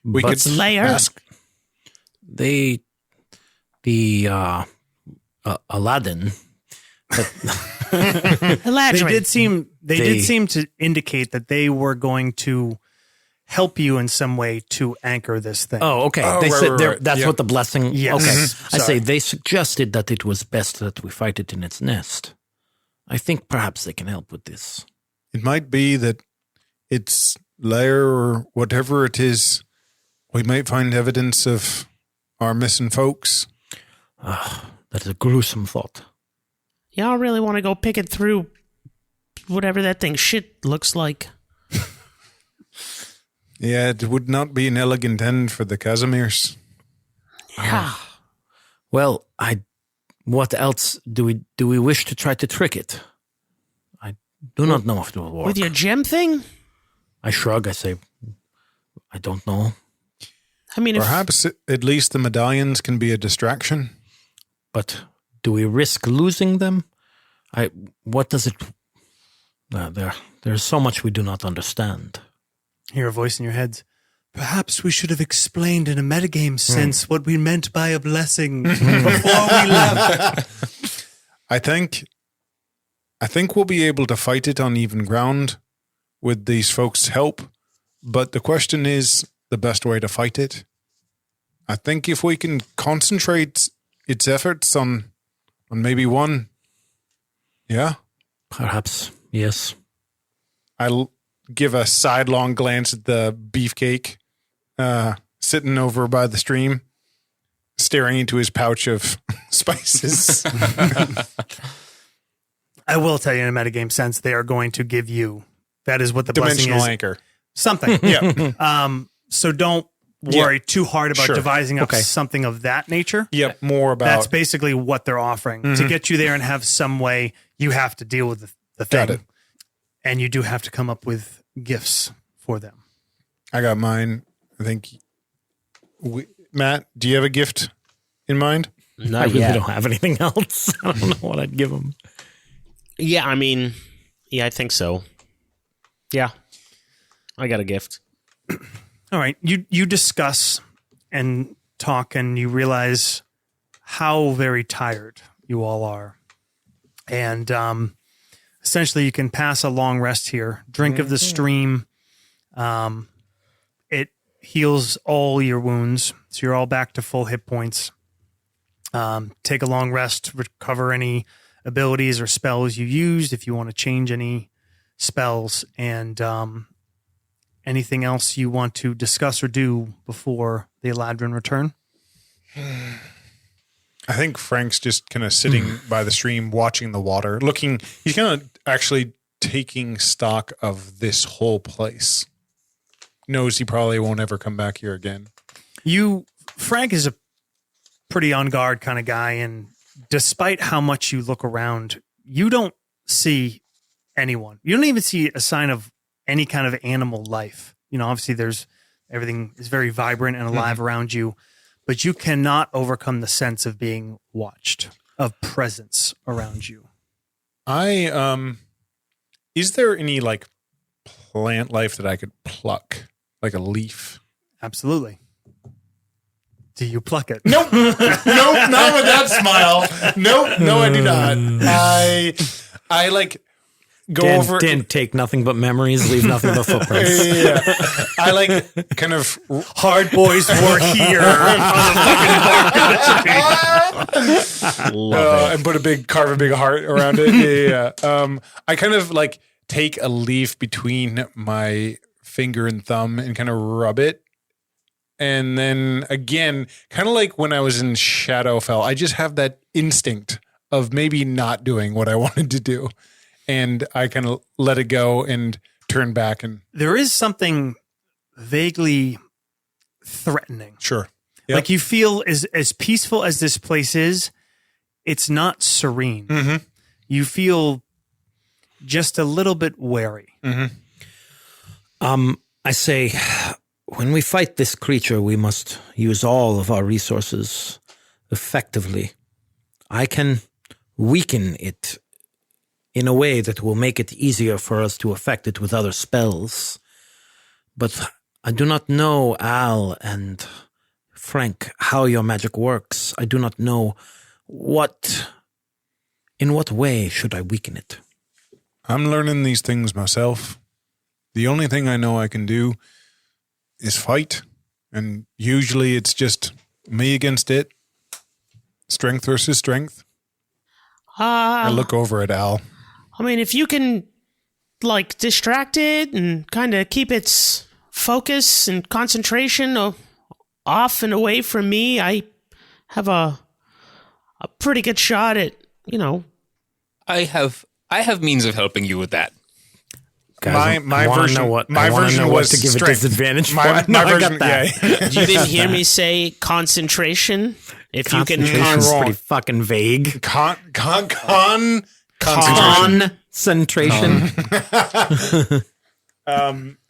We But could layer. ask. The Aladdin. They did seem to indicate that they were going to help you in some way to anchor this thing. Oh, okay. Oh, They right, said right, they're- right. that's Yeah. what the blessing. Yes. Okay. Mhm. I say Sorry. they suggested that it was best that we fight it in its nest. I think perhaps they can help with this. It might be that its lair or whatever it is, we might find evidence of our missing folks. That is a gruesome thought. Yeah, I really want to go pick it through whatever that thing shit looks like. Yeah, it would not be an elegant end for the Casimirs. Yeah. Well, what else do we wish to try to trick it? I do not know if it will work. With your gem thing? I shrug. I say, I don't know. I mean, if Perhaps at least the medallions can be a distraction. But do we risk losing them? What does it? There's so much we do not understand. Hear a voice in your heads. Perhaps we should have explained in a metagame sense what we meant by a blessing before we left. I think we'll be able to fight it on even ground with these folks' help. But the question is the best way to fight it. I think if we can concentrate its efforts on maybe one, yeah, Perhaps, yes. I'll give a sidelong glance at the beefcake sitting over by the stream, staring into his pouch of spices. I will tell you in a metagame sense, they are going to give you, that is what the blessing Dimensional is. anchor. Something. Yeah. So don't worry too hard about Sure. devising up Okay. something of that nature. Yep. More about That's basically what they're offering. To get you there and have some way, you have to deal with the thing. Got it. And you do have to come up with gifts for them. I got mine. I think. Matt, do you have a gift in mind? I Not really yet. don't have anything else. I don't know what I'd give them. Yeah, I mean, yeah, I think so. Yeah, I got a gift. All right. You discuss and talk and you realize how very tired you all are. And essentially you can pass a long rest here. Drink of the stream. It heals all your wounds. So you're all back to full hit points. Take a long rest, recover any abilities or spells you used if you want to change any spells, and anything else you want to discuss or do before the Eladrin return. I think Frank's just kind of sitting by the stream, watching the water, looking. He's kind of actually taking stock of this whole place. Knows he probably won't ever come back here again. Frank is a pretty on guard kind of guy, and despite how much you look around, you don't see anyone. You don't even see a sign of any kind of animal life. Obviously everything is very vibrant and alive around you, but you cannot overcome the sense of being watched, of presence around you. Is there any like plant life that I could pluck, like a leaf? Absolutely. Do you pluck it? Nope. Nope. Not with that smile. Nope. No, I do not. I like go over. Dan, take nothing but memories, leave nothing but footprints. Yeah. I like kind of Hard boys were here. and carve a big heart around it. Yeah. I kind of like take a leaf between my finger and thumb and kind of rub it. And then again, kind of like when I was in Shadowfell, I just have that instinct of maybe not doing what I wanted to do. And I kind of let it go and turn back. And There is something vaguely threatening. sure. Yep. Like you feel as peaceful as this place is, it's not serene. Mm-hmm. You feel just a little bit wary. I say, when we fight this creature, we must use all of our resources effectively. I can weaken it in a way that will make it easier for us to affect it with other spells. But I do not know, Al and Frank, how your magic works. I do not know in what way should I weaken it. I'm learning these things myself. The only thing I know I can do is fight. And usually it's just me against it. Strength versus strength. I look over at Al. I mean, if you can, like, distract it and kind of keep its focus and concentration off and away from me, I have a pretty good shot at, I have means of helping you with that. Guys, My I wanna version. know what, my I wanna version know what was to give strength. a disadvantage My, for. my No, I version. got that. Yeah. You didn't hear me say concentration? If you can Concentration's wrong. pretty fucking vague. Concentration. Concentration.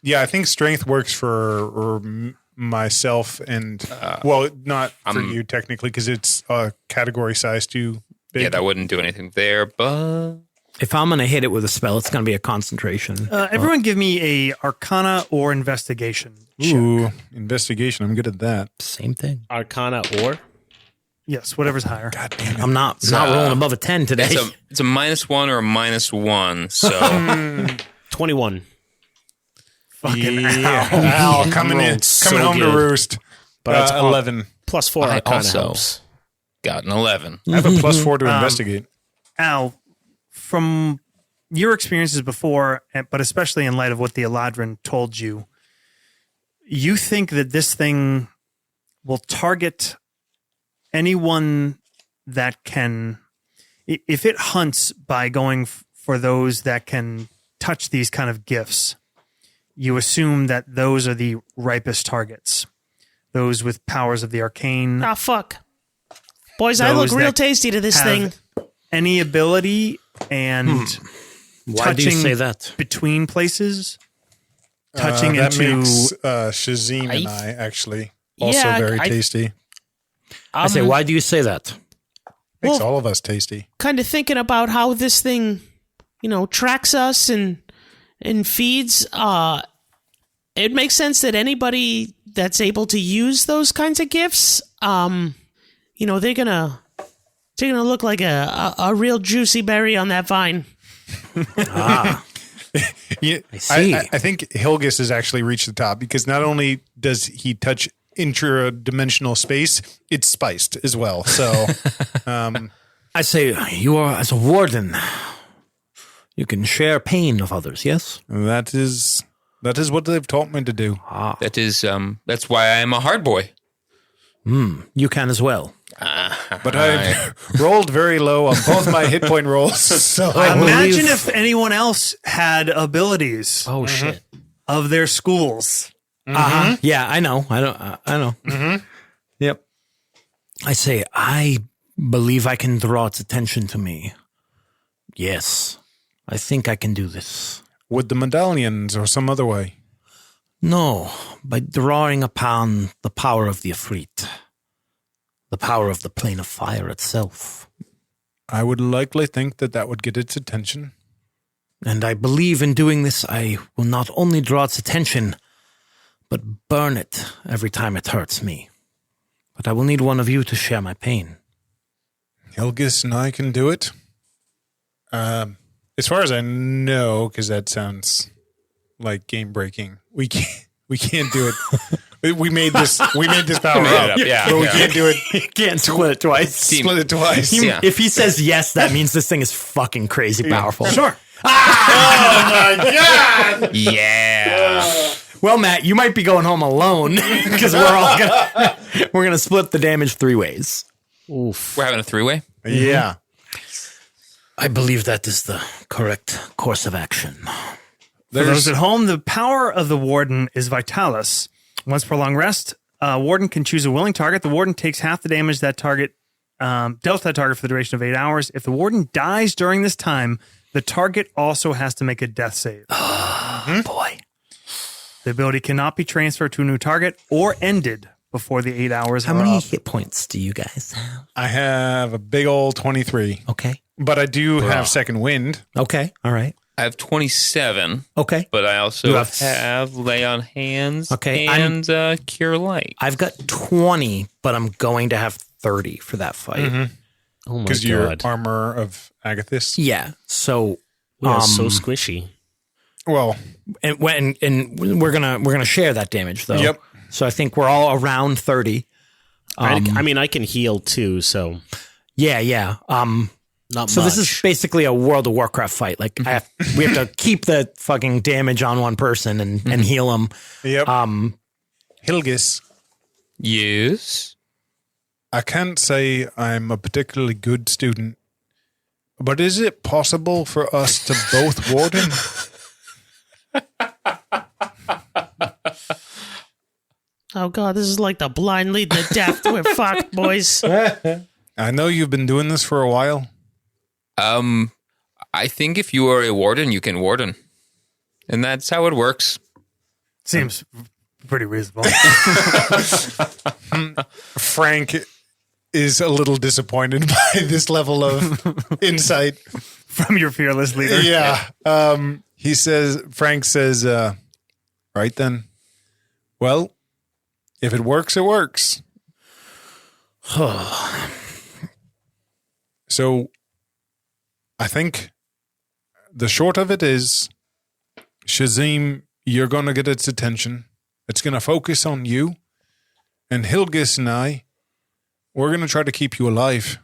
Yeah, I think strength works for myself and not for you technically because it's category size too big. Yeah, that wouldn't do anything there, but If I'm going to hit it with a spell, it's going to be a concentration. Everyone give me a Arcana or Investigation check. Ooh, investigation. I'm good at that. Same thing. Arcana or? Yes, whatever's higher. God damn it. I'm not rolling above a 10 today. it's a -1 or a -1. So 21. Fucking Al coming so home to good. roost. But it's 11. Plus 4 I Arcana also- helps. got an 11. I have a +4 to investigate. Al, from your experiences before, but especially in light of what the Eladrin told you, you think that this thing will target anyone that can, if it hunts by going for those that can touch these kind of gifts, you assume that those are the ripest targets. Those with powers of the arcane. Ah, fuck. Boys, I Those look real that tasty to this have thing. Any ability and Why do you touching say that? between places, touching that into makes Shazim and I actually also Yeah, very I- tasty. I say, why do you say that? Makes well- all of us tasty. Kind of thinking about how this thing, tracks us and feeds. It makes sense that anybody that's able to use those kinds of gifts, they're gonna look like a real juicy berry on that vine. Yeah, I see. I think Hilgis has actually reached the top because not only does he touch intra-dimensional space, it's spiced as well. So, I say, you are, as a warden, you can share pain of others, yes? that is what they've taught me to do. That is that's why I am a hard boy. You can as well. But I rolled very low on both my hit point rolls. So imagine if anyone else had abilities Oh, shit. of their schools. Yeah, I know. I know. Yep. I say, I believe I can draw its attention to me. Yes. I think I can do this. with the medallions or some other way? No, by drawing upon the power of the Ifrit. The power of the plane of fire itself. I would likely think that would get its attention. And I believe in doing this, I will not only draw its attention, but burn it every time it hurts me. But I will need one of you to share my pain. Hilgis and I can do it. As far as I know, because that sounds like game breaking, we can't do it. We made this power up. Yeah, but we yeah. can't do it. You can't split it twice. Split it twice. Yeah. If he says yes, that means this thing is fucking crazy powerful. Sure. Yeah. Well, Matt, you might be going home alone because we're gonna split the damage 3 ways. Oof. We're having a 3-way. Yeah. I believe that is the correct course of action. For those at home, the power of the Warden is Vitalis. Once prolonged rest, Warden can choose a willing target. The Warden takes half the damage that target dealt to that target for the duration of 8 hours. If the Warden dies during this time, the target also has to make a death save. Boy. The ability cannot be transferred to a new target or ended before the 8 hours How are many up. hit points do you guys have? I have a big old 23, Okay. but I do have second wind. Okay. All right. I have 27, Okay. but I also You have- have Lay on Hands Okay, and Cure Light. I've got 20, but I'm going to have 30 for that fight. Oh my Because your god. armor of Agathis. Yeah. So Yeah, so squishy. Well, and we're gonna share that damage though. Yep. So I think we're all around 30. I mean, I can heal too, so Yeah. not So much. this is basically a World of Warcraft fight. Like we have to keep the fucking damage on one person and heal them. yep. Hilgis, Yes. I can't say I'm a particularly good student, but is it possible for us to both warden? Oh god, this is like the blind leading the deaf. We're fucked, boys. I know you've been doing this for a while. I think if you are a warden, you can warden. And that's how it works. Seems pretty reasonable. Frank is a little disappointed by this level of insight. From your fearless leader. Yeah. Frank says, right then. Well, if it works, it works. So I think the short of it is, Shazim, you're going to get its attention. It's going to focus on you. And Hilgis and I, we're going to try to keep you alive.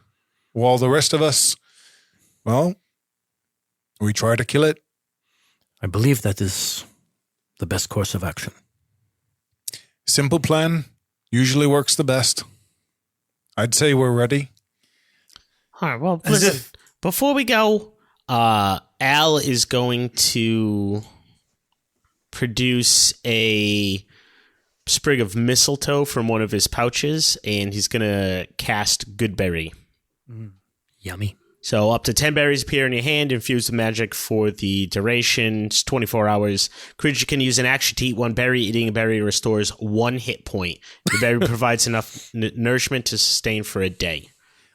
While the rest of us, well, we try to kill it. I believe that is the best course of action. Simple plan usually works the best. I'd say we're ready. All right, well, As listen, if- before we go, Al is going to produce a sprig of mistletoe from one of his pouches, and he's going to cast Goodberry. Yummy. So up to 10 berries appear in your hand, infused with magic for the duration. It's 24 hours. Creature can use an action to eat one berry. Eating a berry restores 1 hit point. The berry provides enough nourishment to sustain for a day.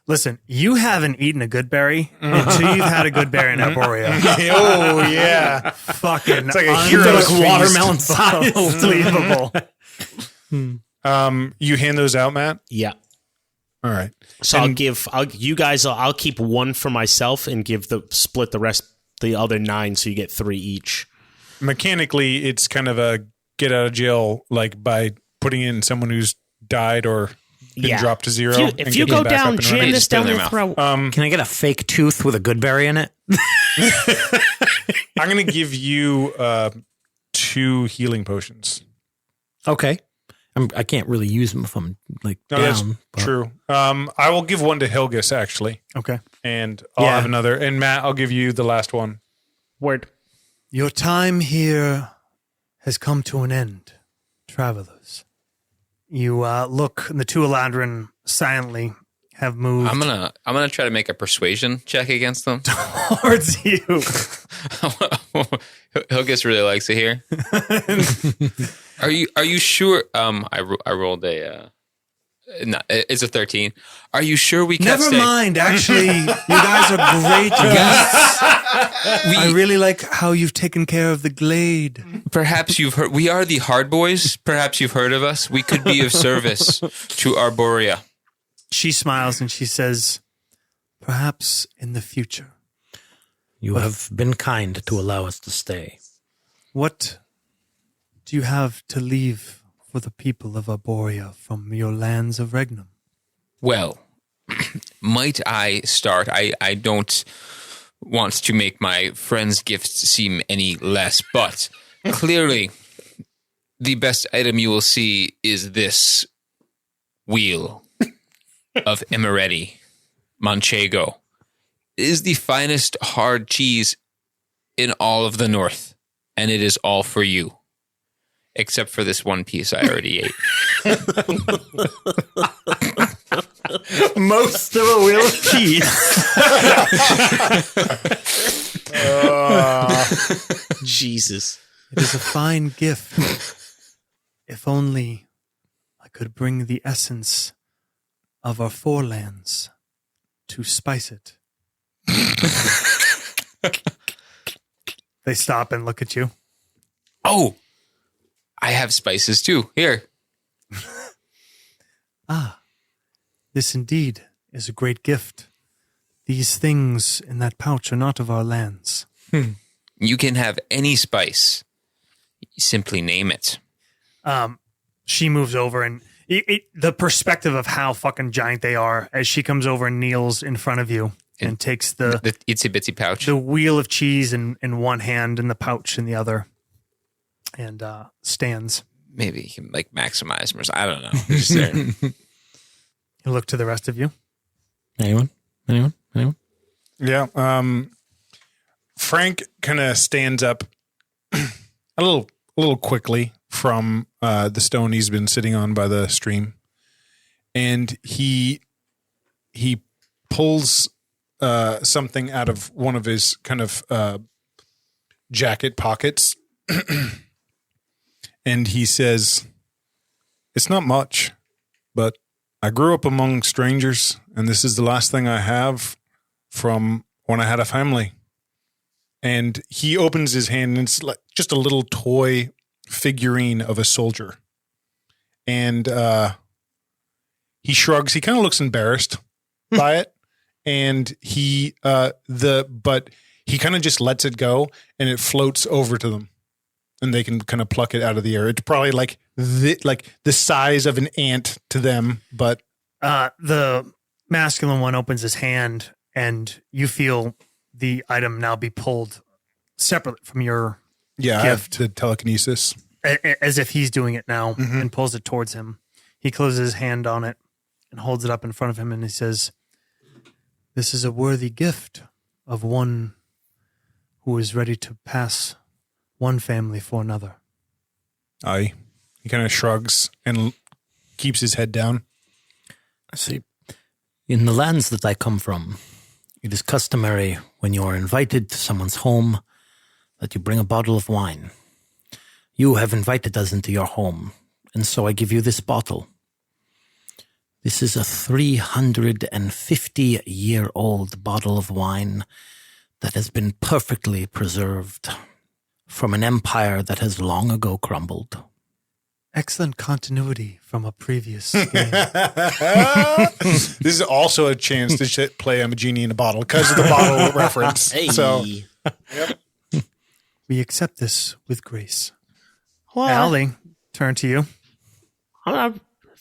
Listen, you haven't eaten a good berry until you've had a good berry in Arborea. Oh, yeah. Fucking It's like a un- hero's Like watermelon size. unbelievable. You hand those out, Matt? Yeah. All right. So I'll keep 1 for myself and split the other 9 so you get 3 each. Mechanically, it's kind of a get out of jail, like by putting in someone who's died or been Yeah. dropped to 0. If you go down, jam this Just put it down in your their throat. Can I get a fake tooth with a good berry in it? I'm going to give you 2 healing potions. Okay. I can't really use them if I'm like No, down. that's but- true. I will give one to Hilgis, actually. Okay. And I'll Yeah. have another. And Matt, I'll give you the last one. Word. Your time here has come to an end, travelers. You look, and the two Eladrin silently have moved I'm gonna try to make a persuasion check against them. towards you. Hilgus really likes it here. Are you sure? I rolled a. No, it's a 13. Are you sure we can't Never stay? mind. Actually, you guys are great guests. I really like how you've taken care of the glade. Perhaps you've heard. We are the Hard Boys. Perhaps you've heard of us. We could be of service to Arborea. She smiles and she says, perhaps in the future. You have been kind to allow us to stay. What do you have to leave for the people of Arborea from your lands of Regnum? Well, might I start? I don't want to make my friend's gifts seem any less, but clearly the best item you will see is this wheel of Emeretti Manchego. It is the finest hard cheese in all of the North, and it is all for you. Except for this one piece I already ate. Most of a wheel of cheese. Jesus. It is a fine gift. If only I could bring the essence of our forelands to spice it. They stop and look at you. Oh, I have spices too. Here. This indeed is a great gift. These things in that pouch are not of our lands. You can have any spice. You simply name it. She moves over and the perspective of how fucking giant they are as she comes over and kneels in front of you and takes the itsy bitsy pouch. The wheel of cheese in one hand and the pouch in the other. And stands. Maybe he can like maximize them. I don't know. They're just there. You look to the rest of you. Anyone? Yeah. Frank kind of stands up a little quickly from the stone he's been sitting on by the stream, and he pulls something out of one of his kind of jacket pockets. And he says, "It's not much, but I grew up among strangers, and this is the last thing I have from when I had a family." And he opens his hand, and it's like just a little toy figurine of a soldier. And he shrugs. He kind of looks embarrassed by it, and he kind of just lets it go, and it floats over to them. And they can kind of pluck it out of the air. It's probably like the size of an ant to them, but the masculine one opens his hand, and you feel the item now be pulled separately from your gift. The telekinesis, as if he's doing it now, and pulls it towards him. He closes his hand on it and holds it up in front of him, and he says, "This is a worthy gift of one who is ready to pass one family for another." Aye. He kind of shrugs and keeps his head down. I see. In the lands that I come from, it is customary when you are invited to someone's home that you bring a bottle of wine. You have invited us into your home, and so I give you this bottle. This is a 350-year-old bottle of wine that has been perfectly preserved from an empire that has long ago crumbled. Excellent continuity from a previous game. This is also a chance to play I'm a Genie in a Bottle because of the bottle reference. Hey. So, We accept this with grace. Well, Allie, turn to you.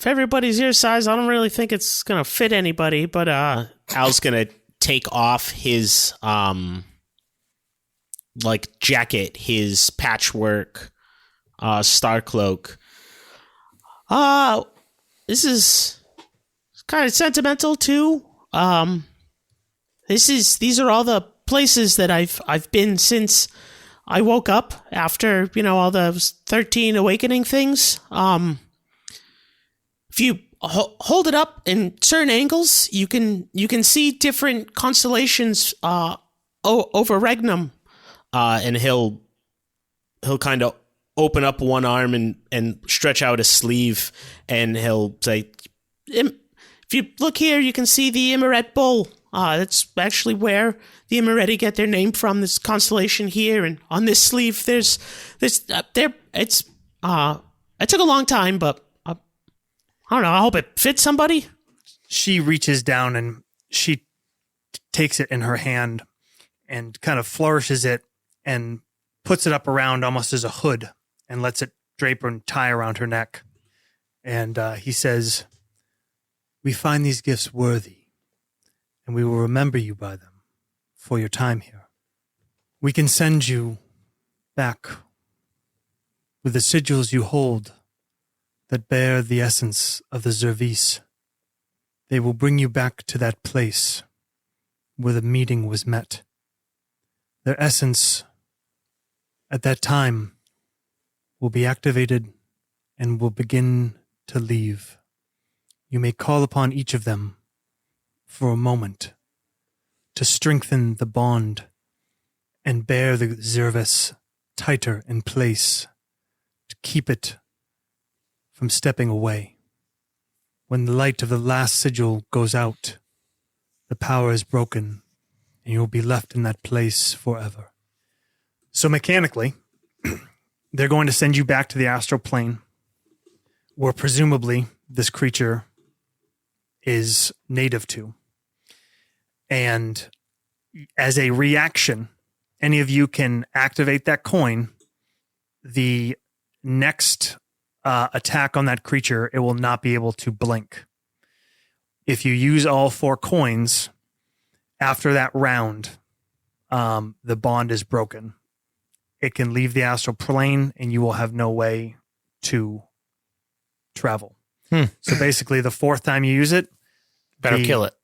if everybody's your size, I don't really think it's going to fit anybody, but Al's going to take off his jacket, his patchwork star cloak. this is kind of sentimental too. These are all the places that I've been since I woke up after, all those 13 awakening things. If you hold it up in certain angles, you can see different constellations over Regnum. And he'll he'll kind of open up one arm and stretch out a sleeve, and he'll say, if you look here, you can see the Immeret Bull. That's actually where the Immereti get their name from. This constellation here, and on this sleeve, there's there. It's it took a long time, but I don't know. I hope it fits somebody. She reaches down and she takes it in her hand and kind of flourishes it and puts it up around almost as a hood and lets it drape and tie around her neck. And he says, "We find these gifts worthy, and we will remember you by them for your time here. We can send you back with the sigils you hold that bear the essence of the Zervis. They will bring you back to that place where the meeting was met. Their essence at that time will be activated and will begin to leave. You may call upon each of them for a moment to strengthen the bond and bear the Zervis tighter in place, to keep it from stepping away. When the light of the last sigil goes out, the power is broken, and you'll be left in that place forever." So mechanically, they're going to send you back to the astral plane, where presumably this creature is native to. And as a reaction, any of you can activate that coin. The next attack on that creature, it will not be able to blink. If you use all 4 coins after that round, the bond is broken. It can leave the astral plane and you will have no way to travel. So basically the 4th time you use it, Better kill it.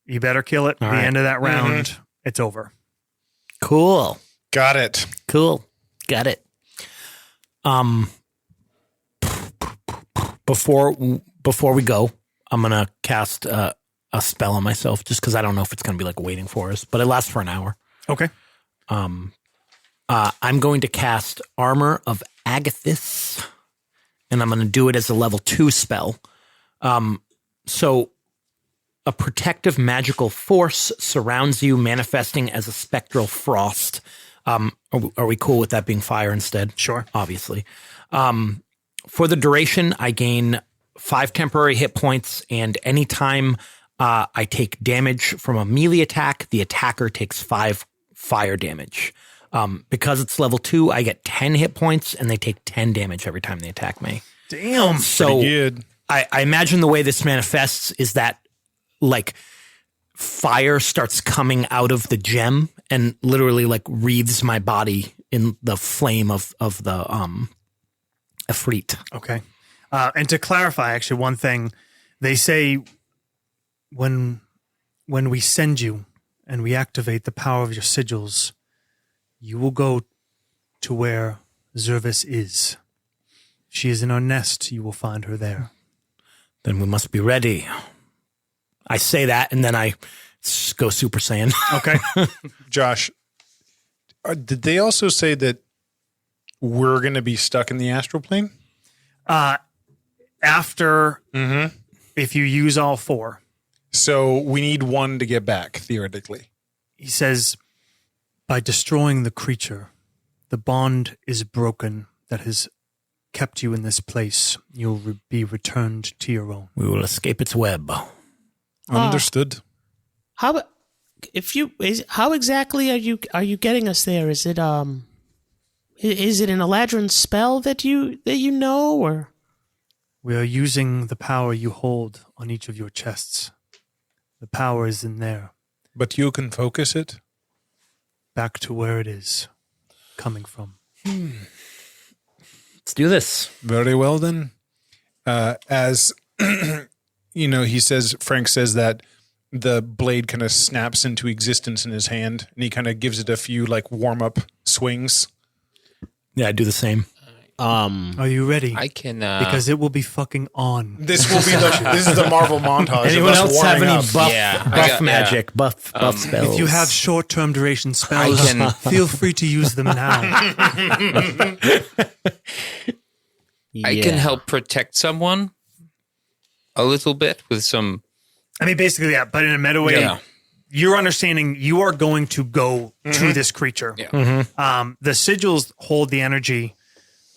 you better kill it. All At the right. end of that round, it's over. Cool. Got it. Cool. Got it. Before we go, I'm gonna cast a spell on myself just because I don't know if it's gonna be like waiting for us, but it lasts for an hour. Okay. I'm going to cast Armor of Agathis, and I'm going to do it as a level 2 spell. So a protective magical force surrounds you, manifesting as a spectral frost. Are we cool with that being fire instead? Sure. Obviously. For the duration, I gain 5 temporary hit points, and anytime I take damage from a melee attack, the attacker takes 5 fire damage. Because it's level 2, I get 10 hit points, and they take 10 damage every time they attack me. Damn. So Good. I imagine the way this manifests is that like fire starts coming out of the gem and literally like wreathes my body in the flame of the Efreet. Okay. And to clarify, actually, one thing, they say when we send you and we activate the power of your sigils, you will go to where Zervis is. If she is in our nest, you will find her there. Then we must be ready. I say that, and then I go Super Saiyan. Okay. Josh, did they also say that we're going to be stuck in the astral plane? After, if you use all 4, So we need one to get back, theoretically. he says, by destroying the creature, the bond is broken that has kept you in this place. You'll be returned to your own. We will escape its web. Understood. How exactly are you getting us there? Is it an Eladrin spell that you know, or We are using the power you hold on each of your chests. The power is in there, But you can focus it? back to where it is coming from. Let's do this. Very well, then. As, Frank says that the blade kind of snaps into existence in his hand, and he kind of gives it a few, like, warm-up swings. Yeah, I do the same. Are you ready? I can Because it will be fucking on. This will be this is the Marvel montage. Anyone of us else have warming any up. buff, Yeah, I buff got- magic, buff spells? If you have short-term duration spells, I can- feel free to use them now. I can help protect someone a little bit with some. I mean, basically, yeah. But in a meta way, Yeah. you're understanding you are going to go to this creature. Yeah. The sigils hold the energy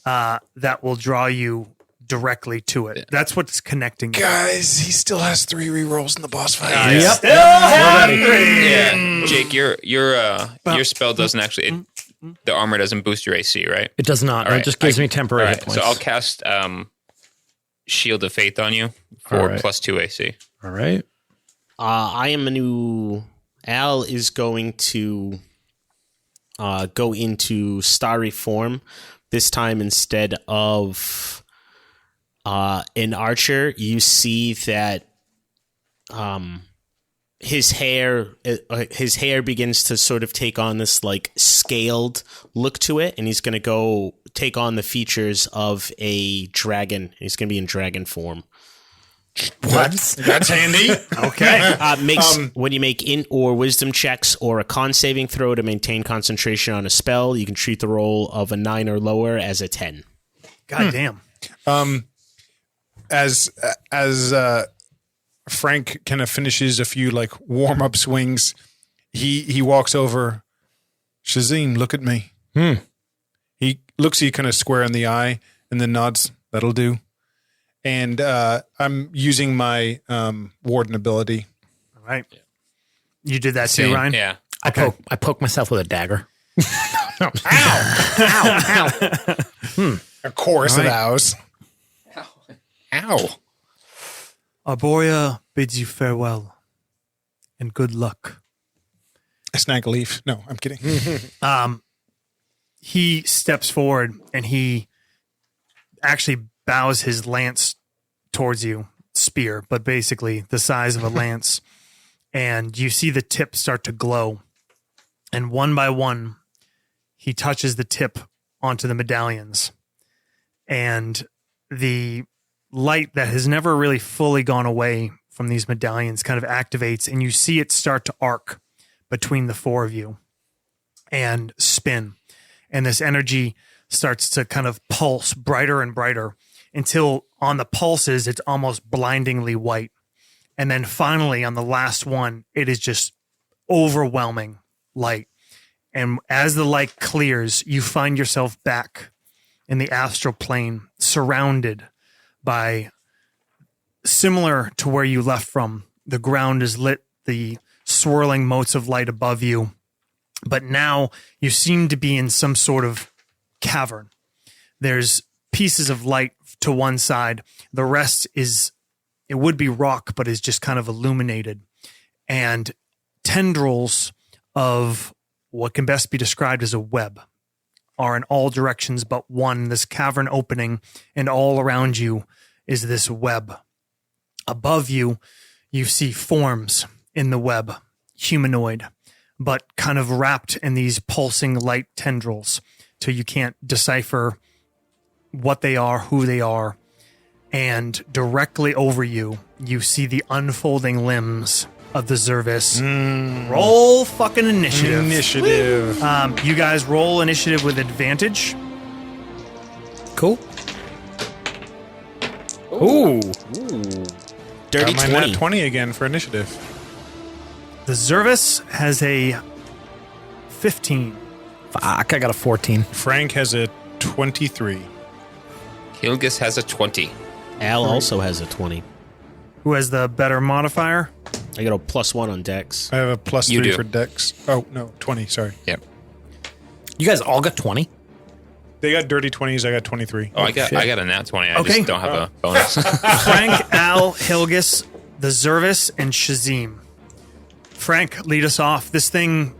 that will draw you directly to it. That's what's connecting you. Guys, he still has 3 rerolls in the boss fight. Yeah, Jake, your spell doesn't actually. The armor doesn't boost your AC, right? It does not. All right, It just gives I- me temporary All hit right, points. so I'll cast Shield of Faith on you for All right. +2 AC. All right. I am a new. Al is going to go into starry form. This time, instead of an archer, you see that his hair begins to sort of take on this like scaled look to it, and he's going to go take on the features of a dragon. He's going to be in dragon form. What? That's handy. Okay. Makes when you make int or wisdom checks or a con saving throw to maintain concentration on a spell, you can treat the roll of a 9 or lower as a 10. God damn. As Frank kind of finishes a few like warm up swings, he walks over. Shazim, look at me. He looks you kind of square in the eye and then nods. That'll do. And I'm using my warden ability. All right. You did that too, Same, Ryan? Yeah. I poke myself with a dagger. A chorus All right. of ours. Ow. Arborea bids you farewell and good luck. I snag a leaf. No, I'm kidding. He steps forward and he actually bows his lance towards you, spear, but basically the size of a lance. And you see the tip start to glow. And one by one, he touches the tip onto the medallions. And the light that has never really fully gone away from these medallions kind of activates, and you see it start to arc between the 4 of you and spin. And this energy starts to kind of pulse brighter and brighter until on the pulses, it's almost blindingly white. And then finally on the last one, it is just overwhelming light. And as the light clears, you find yourself back in the astral plane, surrounded by, similar to where you left from. The ground is lit, the swirling motes of light above you. But now you seem to be in some sort of cavern. There's pieces of light to one side. The rest is, it would be rock, but is just kind of illuminated. And tendrils of what can best be described as a web are in all directions but one, this cavern opening, and all around you is this web. Above you, you see forms in the web, humanoid, but kind of wrapped in these pulsing light tendrils till you can't decipher what they are, who they are. And directly over you, you see the unfolding limbs of the Zervis. Roll fucking initiative. You guys roll initiative with advantage. Cool. Ooh. Dirty Got my 20. nat 20 again for initiative. The Zervis has a 15. Fuck, I got a 14. Frank has a 23. Hilgis has a 20. Al also has a 20. Who has the better modifier? I got a +1 on Dex. I have a plus You 3 do. for Dex. Oh, no, 20, sorry. Yep. You guys all got 20? They got dirty 20s, I got 23. Oh, I got a nat 20. I Okay. just don't have a bonus. Frank, Al, Hilgis, the Zervis, and Shazim. Frank, lead us off. This thing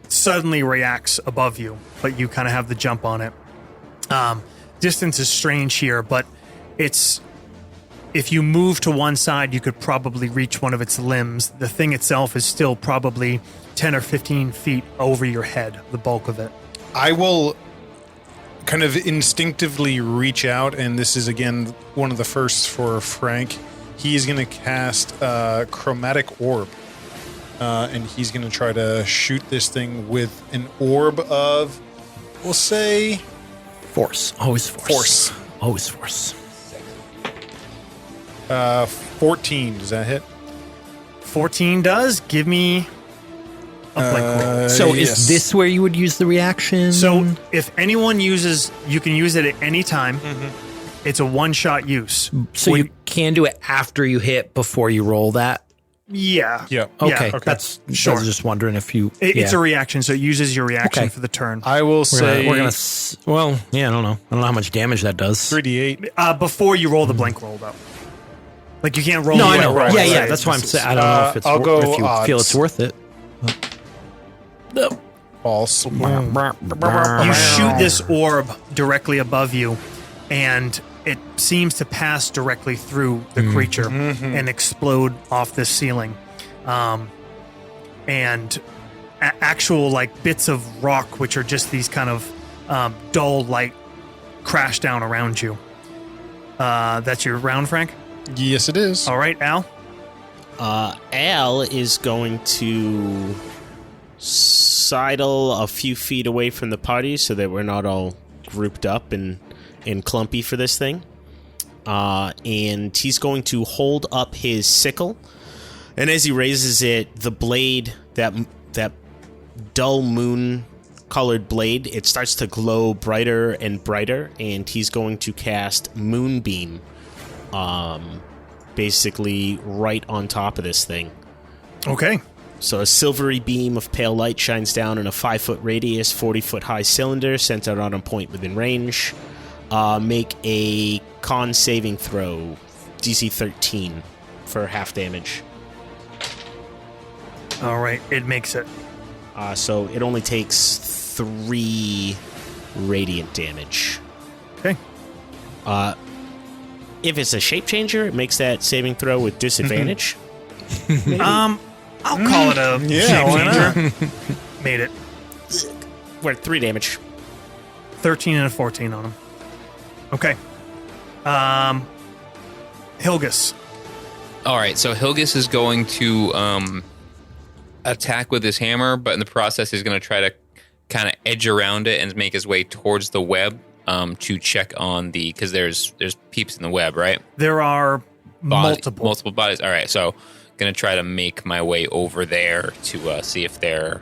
suddenly reacts above you, but you kind of have the jump on it. Distance is strange here, but it's, if you move to one side, you could probably reach one of its limbs. The thing itself is still probably 10 or 15 feet over your head, the bulk of it. I will kind of instinctively reach out, and this is again one of the firsts for Frank. He's going to cast Chromatic Orb, and he's going to try to shoot this thing with an orb of, we'll say, Force. Always force. Always force. 14. Does that hit? 14 does. Give me a blank roll. So yes. is this where you would use the reaction? So if anyone uses, you can use it at any time. Mm-hmm. It's a one-shot use. So you can do it after you hit, before you roll that? Yeah. Yeah. Okay, Yeah, that's sure. I was just wondering if you. It's a reaction, so it uses your reaction Okay. for the turn. I will say We're gonna. Well, yeah, I don't know. I don't know how much damage that does. 3d8. Before you roll the blank roll, though. Like you can't roll. No, I the know. roll, Yeah, right? yeah. That's why I'm saying. I don't know if it's. I'll go if you odds. feel it's worth it. False. You shoot this orb directly above you, and it seems to pass directly through the creature and explode off this ceiling. And actual like bits of rock, which are just these kind of dull light, crash down around you. That's your round, Frank? Yes, it is. All right, Al? Al is going to sidle a few feet away from the party so that we're not all grouped up and clumpy for this thing. And he's going to hold up his sickle. And as he raises it, the blade, that dull moon-colored blade, it starts to glow brighter and brighter. And he's going to cast Moonbeam, basically right on top of this thing. Okay. So a silvery beam of pale light shines down in a 5-foot radius, 40-foot high cylinder centered on a point within range. Make a con saving throw, DC 13 for half damage. All right, it makes it. So it only takes 3 radiant damage. Okay. If it's a shape changer, it makes that saving throw with disadvantage. I'll call it a shape why changer. Made it. We're at 3 damage. 13 and a 14 on him. Okay. Hilgus. All right, so Hilgus is going to attack with his hammer, but in the process, he's going to try to kind of edge around it and make his way towards the web to check on because there's peeps in the web, right? There are multiple bodies. All right, so going to try to make my way over there to see if there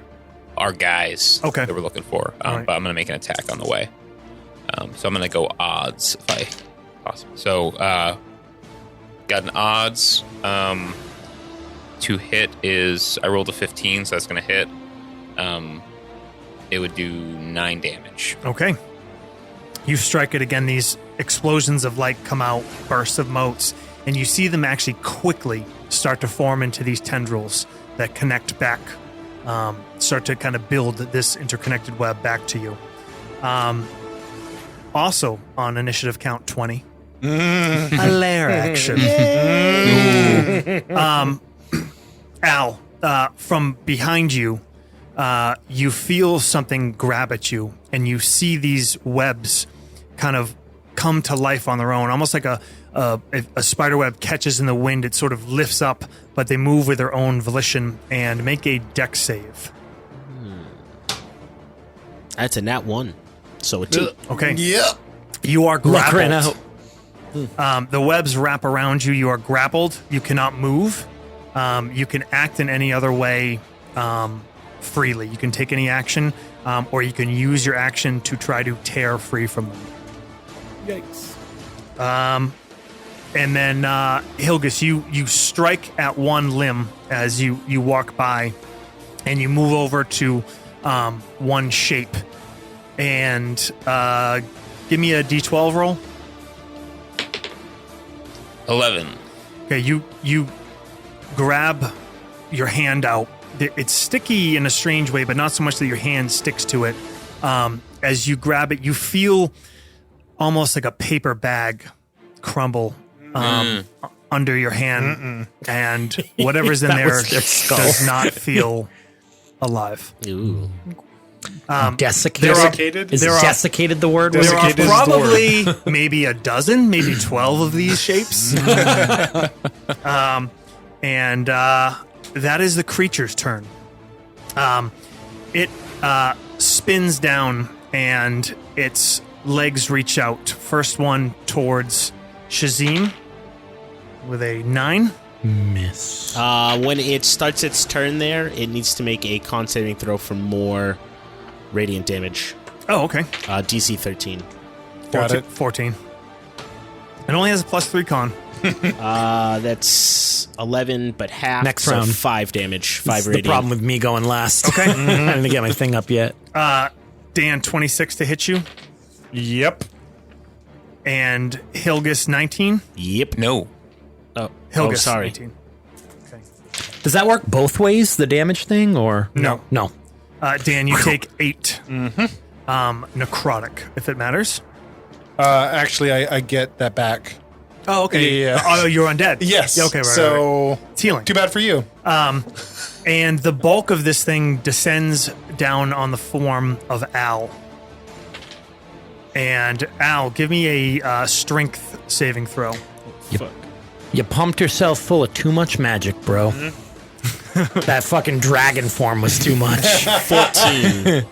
are guys that we're looking for. Right. But I'm going to make an attack on the way. So I'm going to go odds if I possible. So got an odds. To hit is I rolled a 15, so that's going to hit. It would do 9 damage. Okay. You strike it again. These explosions of light come out, bursts of motes, and you see them actually quickly start to form into these tendrils that connect back, start to kind of build this interconnected web back to you. Also on initiative count 20, a lair action. Al, from behind you, you feel something grab at you, and you see these webs kind of come to life on their own, almost like a spider web catches in the wind. It sort of lifts up, but they move with their own volition and make a dex save. That's a nat 1. So a 2. Okay. Yeah. You are Luck ran grappled. out. The webs wrap around you. You are grappled. You cannot move. You can act in any other way freely. You can take any action, or you can use your action to try to tear free from them. Yikes. And then, Hilgus, you strike at one limb as you walk by, and you move over to one shape. And give me a D12 roll. 11. Okay, you grab your hand out. It's sticky in a strange way, but not so much that your hand sticks to it. As you grab it, you feel almost like a paper bag crumble under your hand, and whatever's in That there was their skull. does not feel alive. Ooh. Desiccated? Is there are- desiccated the word? There are Desiccated is the probably maybe a dozen, maybe 12 of these shapes. And that is the creature's turn. It spins down and its legs reach out. First one towards Shazim with a 9. Miss. When it starts its turn there, it needs to make a con saving throw for more radiant damage. Oh, okay. DC 13. Got it. 14. It only has a +3 con. That's 11, but half. Next so round. 5 damage. 5 That's the radiant. problem with me going last. Okay. I didn't get my thing up yet. Dan, 26 to hit you. Yep. And Hilgus, 19. Yep. No. Oh, Hilgus, sorry. 19. Okay. Does that work both ways, the damage thing, or No. No. Dan, you take 8. Necrotic, if it matters. Actually, I get that back. Oh, okay. Yeah. Oh, you're undead. Yes. Yeah, okay, right. So, right. It's healing. too bad for you. And the bulk of this thing descends down on the form of Al. And Al, give me a strength saving throw. You pumped yourself full of too much magic, bro. That fucking dragon form was too much. 14.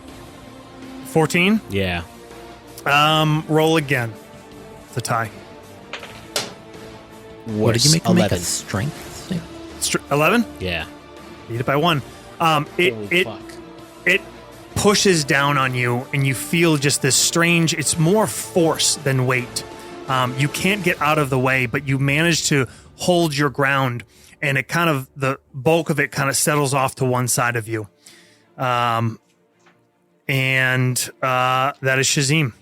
14. Yeah. Roll again. It's a tie. What did you make? 11. Make a strength save? 11. Yeah. Beat it by 1. It fuck. it pushes down on you, and you feel just this strange. It's more force than weight. You can't get out of the way, but you manage to hold your ground, and it kind of the bulk of it kind of settles off to one side of you. And that is Shazim.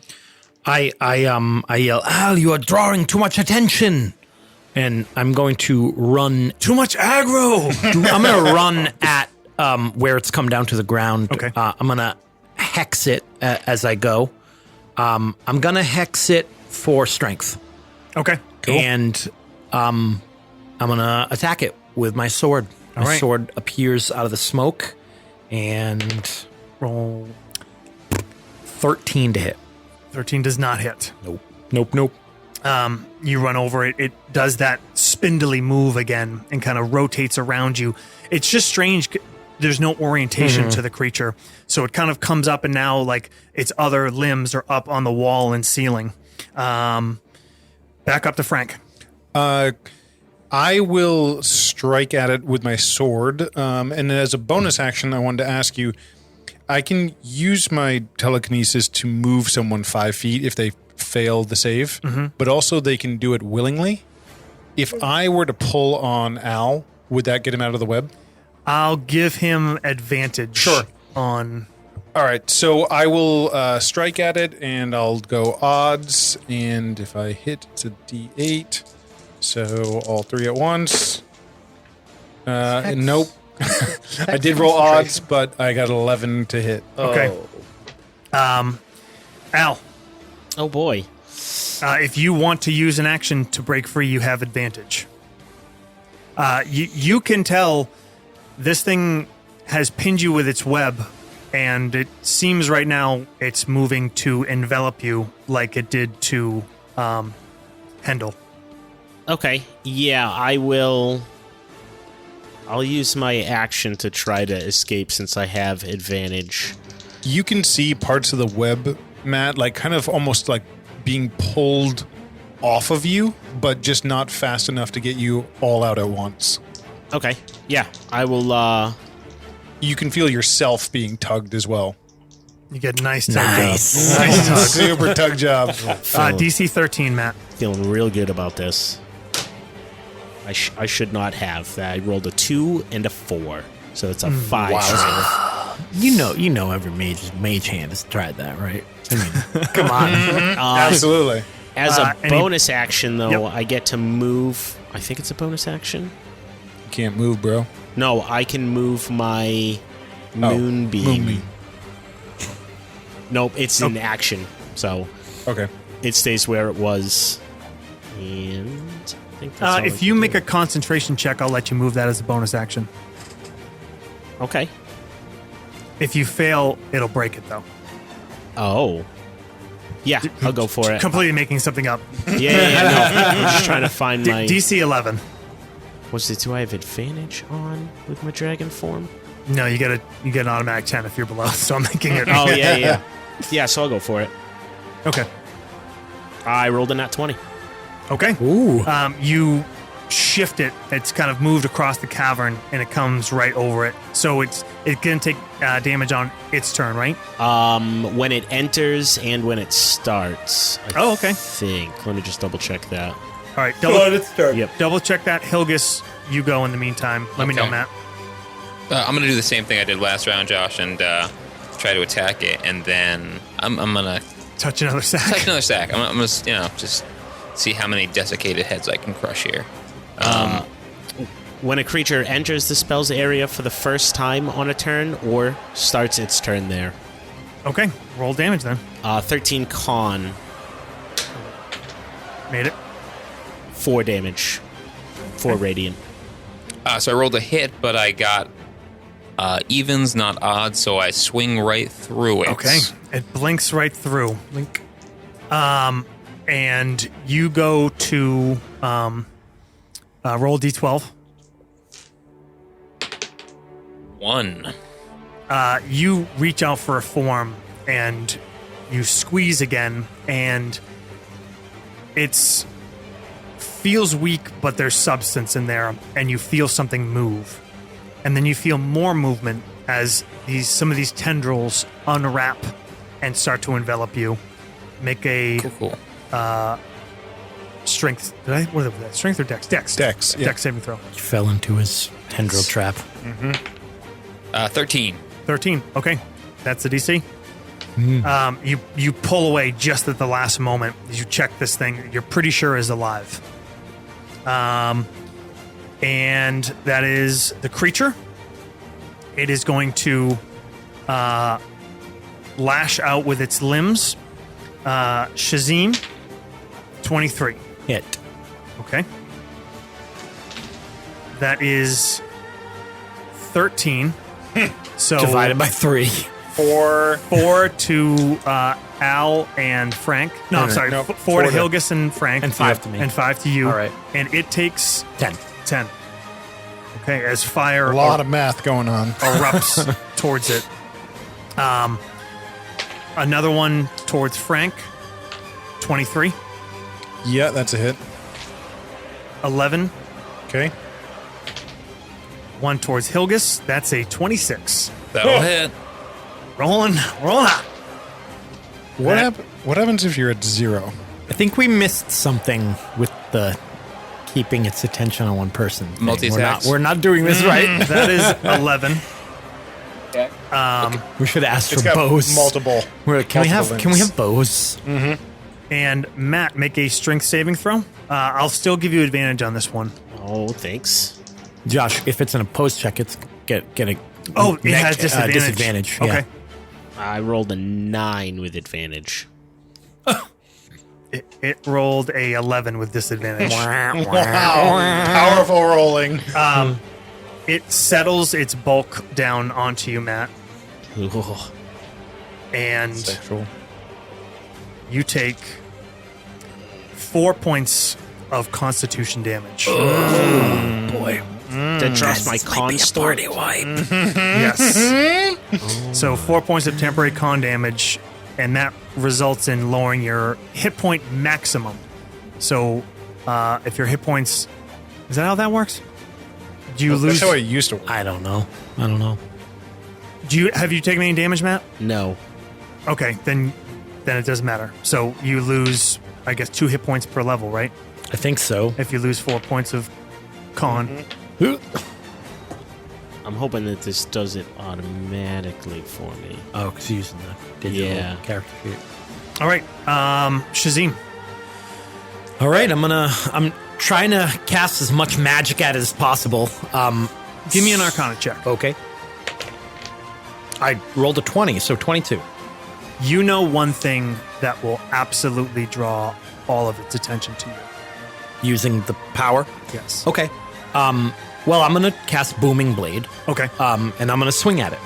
I yell, Al, you are drawing too much attention. And I'm going to run. Too much aggro. I'm going to run at where it's come down to the ground. Okay. I'm going to hex it as I go. I'm going to hex it for strength. Okay. Cool. And I'm going to attack it with my sword. All My right. sword appears out of the smoke. And Roll. 13 to hit. 13 does not hit. Nope. You run over it. It does that spindly move again and kind of rotates around you. It's just strange. There's no orientation to the creature. So it kind of comes up, and now like its other limbs are up on the wall and ceiling. Back up to Frank. I will strike at it with my sword. And as a bonus action, I wanted to ask you, I can use my telekinesis to move someone 5 feet if they fail the save, but also they can do it willingly. If I were to pull on Al, would that get him out of the web? I'll give him advantage. Sure. On. All right, so I will strike at it, and I'll go odds, and if I hit, it's a D8. So all 3 at once. Nope. I did roll odds, but I got 11 to hit. Okay. Al, Oh boy. if you want to use an action to break free, you have advantage. You can tell this thing has pinned you with its web, and it seems right now it's moving to envelop you like it did to Hendel. Okay. Yeah, I will. I'll use my action to try to escape since I have advantage. You can see parts of the web, Matt, like kind of almost like being pulled off of you, but just not fast enough to get you all out at once. Okay. Yeah, I will. You can feel yourself being tugged as well. You get a nice tug Nice. job. Nice tug. Super tug job. DC 13, Matt. Feeling real good about this. I should not have that. I rolled a 2 and a 4, so it's a 5. You know every mage hand has tried that, right? I mean, come on. Absolutely. As a any- bonus action, though, Yep. I get to move. I think it's a bonus action. You can't move, bro. No, I can move my moonbeam. Moonbeam. Nope, it's an action, so Okay. it stays where it was. And I think that's all If I you can make do. a concentration check, I'll let you move that as a bonus action. Okay. If you fail, it'll break it though. Oh. Yeah, I'll go for it. Completely making something up. Yeah, no. I'm just trying to find my... DC 11. What's it? Do I have advantage on with my dragon form? No, you get an automatic 10 if you're below. So I'm making it. Oh, yeah. Yeah, so I'll go for it. Okay. I rolled a nat 20. Okay. Ooh. You shift it. It's kind of moved across the cavern, and it comes right over it. So it's gonna take damage on its turn, right? When it enters and when it starts. Oh, okay. I think. Let me just double check that. All right. Yep. Double check that. Hilgus, you go in the meantime. Let me know, Okay. Matt. I'm gonna do the same thing I did last round, Josh, and try to attack it, and then I'm gonna Touch another sack. touch another stack. I'm gonna just see how many desiccated heads I can crush here. When a creature enters the spell's area for the first time on a turn or starts its turn there. Okay. Roll damage then. 13 con, Made it. 4 damage. 4 radiant. So I rolled a hit, but I got evens, not odds, so I swing right through it. Okay. It blinks right through. Blink. And you go to roll D12. 1. You reach out for a form and you squeeze again, and it's feels weak, but there's substance in there, and you feel something move, and then you feel more movement as some of these tendrils unwrap and start to envelop you. Make a Cool. strength. What was that? Strength or dex? Dex. Dex, yeah. Dex saving throw. He fell into his tendril trap. 13. 13. Okay, that's the DC. You pull away just at the last moment. You check this thing. You're pretty sure is alive. And that is the creature. It is going to lash out with its limbs. Shazim, 23. Hit. Okay. That is 13. So Divided by 3. 4 to Al and Frank. No, I'm sorry. no, 4 to to- Hilgus and Frank. And 5 to me. And 5 to you. All right. And it takes 10. 10. Okay, as fire A lot of math going on. erupts towards it. Another one towards Frank. 23. Yeah, that's a hit. 11. Okay. One towards Hilgus. That's a 26. That'll hit. Rolling out. What happens if you're at 0? I think we missed something with the keeping its attention on one person thing. Multi-attacks. We're not doing this right. That is 11. We should ask It's for got bows. multiple. We're like, can we multiple have bows? And Matt, make a strength saving throw. I'll still give you advantage on this one. Oh, thanks. Josh, if it's an opposed check, it's get a Oh, it has disadvantage. disadvantage. Okay. Yeah. I rolled a 9 with advantage. It rolled a 11 with disadvantage. Wow. Powerful rolling. It settles its bulk down onto you, Matt, Ooh. and Sexual. you take 4 points of constitution damage. Boy. That drops my con store. Yes. So 4 points of temporary con damage, and that results in lowering your hit point maximum. So if your hit points, is that how that works? Do you lose? That's how it used to work. I don't know. Have you taken any damage, Matt? No. Okay, then it doesn't matter. So you lose, I guess, 2 hit points per level, right? I think so. If you lose 4 points of con. I'm hoping that this does it automatically for me. Oh, because using the digital Yeah. character sheet. All right, Shazim. All right, I'm trying to cast as much magic at it as possible. Give me an Arcana check. Okay. I rolled a 20, so 22. You know one thing that will absolutely draw all of its attention to you. Using the power. Yes. Okay. Well, I'm gonna cast Booming Blade. Okay. And I'm gonna swing at it.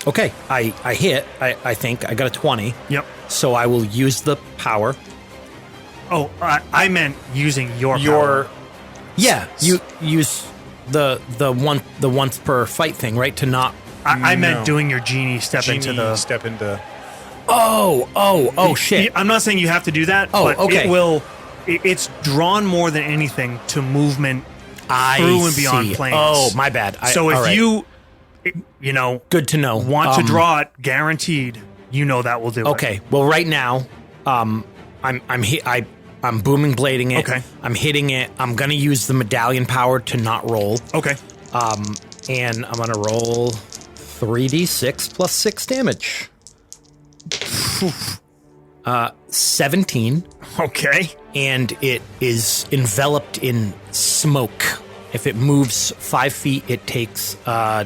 Okay, I hit. I think I got a 20. Yep. So I will use the power. Oh, I meant using your Your power. Yeah, you use the once per fight thing, right? To not. I meant No. doing your genie step into the. step into. Oh shit. I'm not saying you have to do that, Oh, but okay. it will. It's drawn more than anything to movement through and beyond see. planes. Oh, my bad. So if all right. you know, Good to know. want to draw it, guaranteed, you know that will do it. Okay. Well, right now, I'm booming blading it. Okay. I'm hitting it. I'm gonna use the medallion power to not roll. Okay. And I'm gonna roll 3d6 plus 6 damage. 17. Okay. And it is enveloped in smoke. If it moves 5 feet, it takes, I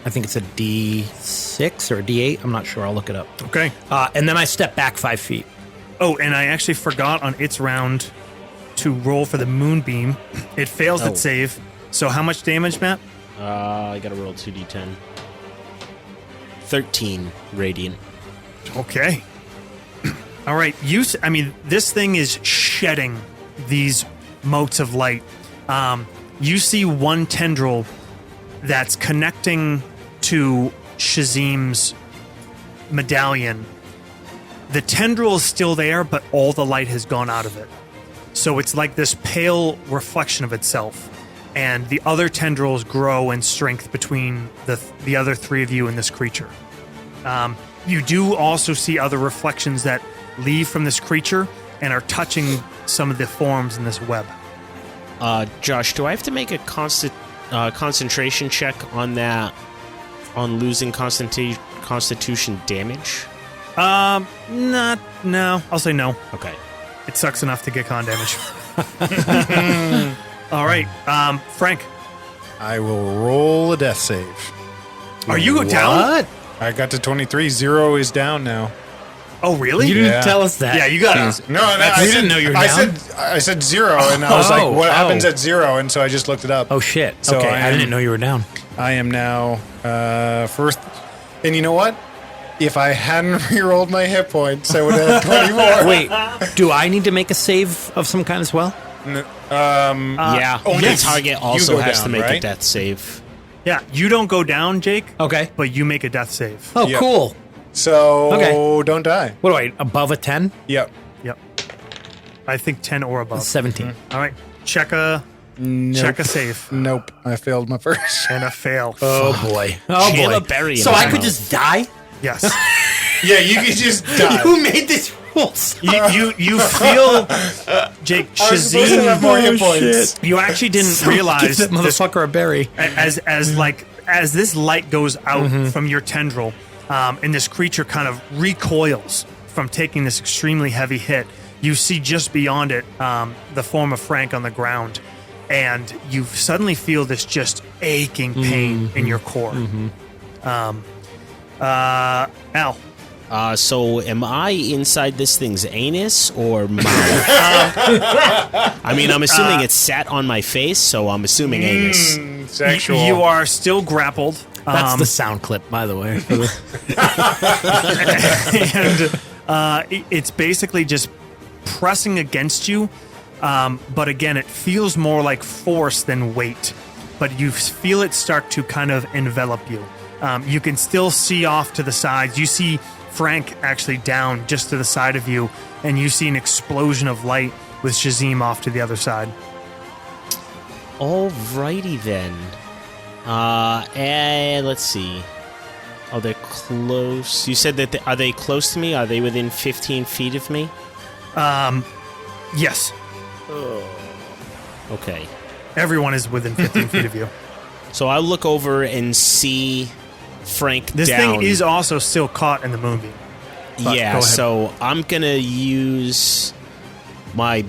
think it's a D6 or a D8. I'm not sure. I'll look it up. Okay. And then I step back 5 feet. Oh, and I actually forgot on its round to roll for the moonbeam. It fails its save. So how much damage, Matt? I gotta roll 2d10. 13 radiant. Okay. All right. This thing is shedding these motes of light. You see one tendril that's connecting to Shazim's medallion. The tendril is still there, but all the light has gone out of it. So it's like this pale reflection of itself. And the other tendrils grow in strength between the other three of you and this creature. You do also see other reflections that leave from this creature and are touching some of the forms in this web. Josh, do I have to make a concentration check on that, on losing constitution damage? No. I'll say no. Okay. It sucks enough to get con damage. All right, Frank. I will roll a death save. Are you down? I got to 23. 0 is down now. Oh, really? You didn't Yeah. tell us that. Yeah, you got it. No, You didn't know you were down? I said 0, and I was like, what happens at 0? And so I just looked it up. Oh, shit. So Okay, I I didn't am- know you were down. I am now first. And you know what? If I hadn't re-rolled my hit points, I would have had 24. Wait, do I need to make a save of some kind as well? Yeah. only The if target you also go has down, to make a right? death save. Yeah, you don't go down, Jake, Okay. but you make a death save. Oh, Yep. cool. So Okay. don't die. What do I, above a 10? Yep. Yep. I think 10 or above. 17. All right, check a save Nope. I failed my first. and a fail. Oh, boy. Oh, Jam a boy. berry in So his I could mouth. just die? Yes. Yeah, you could just die. Who made this rules? You feel, Jake, I was supposed to have Shazim. more hit points. You actually didn't Give realize that this motherfucker a berry. as this light goes out from your tendril, and this creature kind of recoils from taking this extremely heavy hit. You see just beyond it the form of Frank on the ground, and you suddenly feel this just aching pain in your core. Al, So am I inside this thing's anus or mouth? I mean, I'm assuming it's sat on my face, so I'm assuming anus. Sexual. you are still grappled. That's the sound clip, by the way. And it's basically just pressing against you. But again, it feels more like force than weight. But you feel it start to kind of envelop you. You can still see off to the sides. You see Frank actually down just to the side of you, and you see an explosion of light with Shazim off to the other side. Alrighty then. And let's see. Oh, they're close. You said that are they close to me? Are they within 15 feet of me? Yes, Okay. everyone is within 15 feet of you. So I'll look over and see Frank This down. thing is also still caught in the moonbeam. But Yeah, go ahead. so I'm going to use my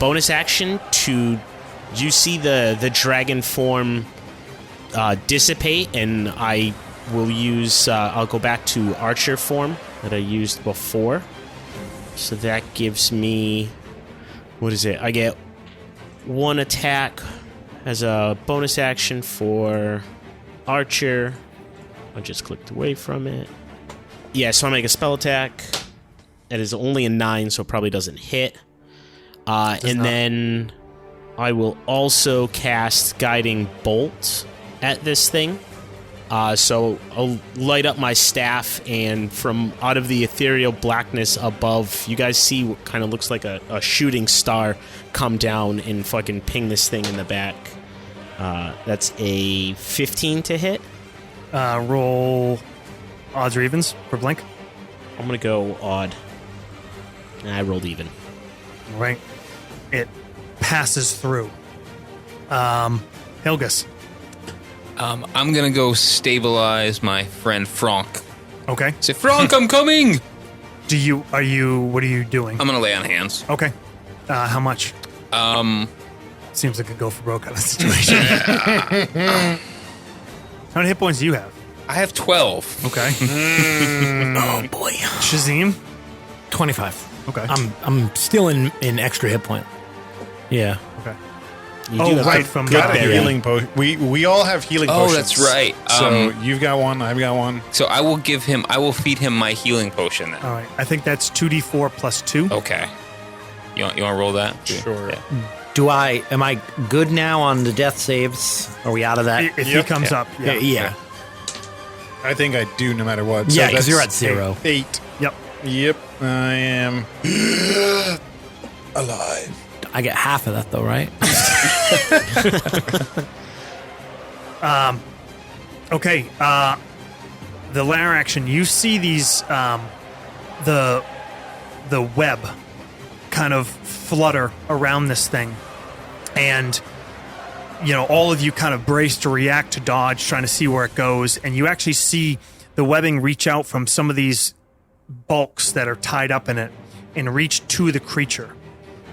bonus action to... You see the dragon form dissipate, and I will use... I'll go back to archer form that I used before. So that gives me... What is it? I get one attack as a bonus action for archer, I just clicked away from it. Yeah, so I make a spell attack. That is only a 9, so it probably doesn't hit. Then I will also cast Guiding Bolt at this thing. So I'll light up my staff, and from out of the ethereal blackness above, you guys see what kind of looks like a shooting star come down and fucking ping this thing in the back. That's a 15 to hit. Roll odds or evens for Blink. I'm going to go odd. I rolled even. All right. It passes through. Hilgus. I'm gonna go stabilize my friend Franck. Okay. Say, Franck, I'm coming! What are you doing? I'm gonna lay on hands. Okay. How much? Seems like a go for broke kind of situation. How many hit points do you have? I have 12. Okay. Oh boy. Shazim? 25. Okay. I'm still in extra hit point. Yeah. Okay. You do Oh, have right, to from Got a Goodberry. healing potion. We all have healing potions. Oh, that's right. So you've got one, I've got one. So I will feed him my healing potion then. All right. I think that's 2d4 plus 2. Okay. You want to roll that? Sure. Yeah. Am I good now on the death saves? Are we out of that? If he Yep. comes up. Yeah. Yeah. I think I do no matter what. Yeah, 'cause that's you're at 0. 8. Yep. Yep, I am alive. I get half of that though, right? Okay. The lair action. You see these the web kind of flutter around this thing, and all of you kind of brace to react to dodge, trying to see where it goes, and you actually see the webbing reach out from some of these bulks that are tied up in it and reach to the creature,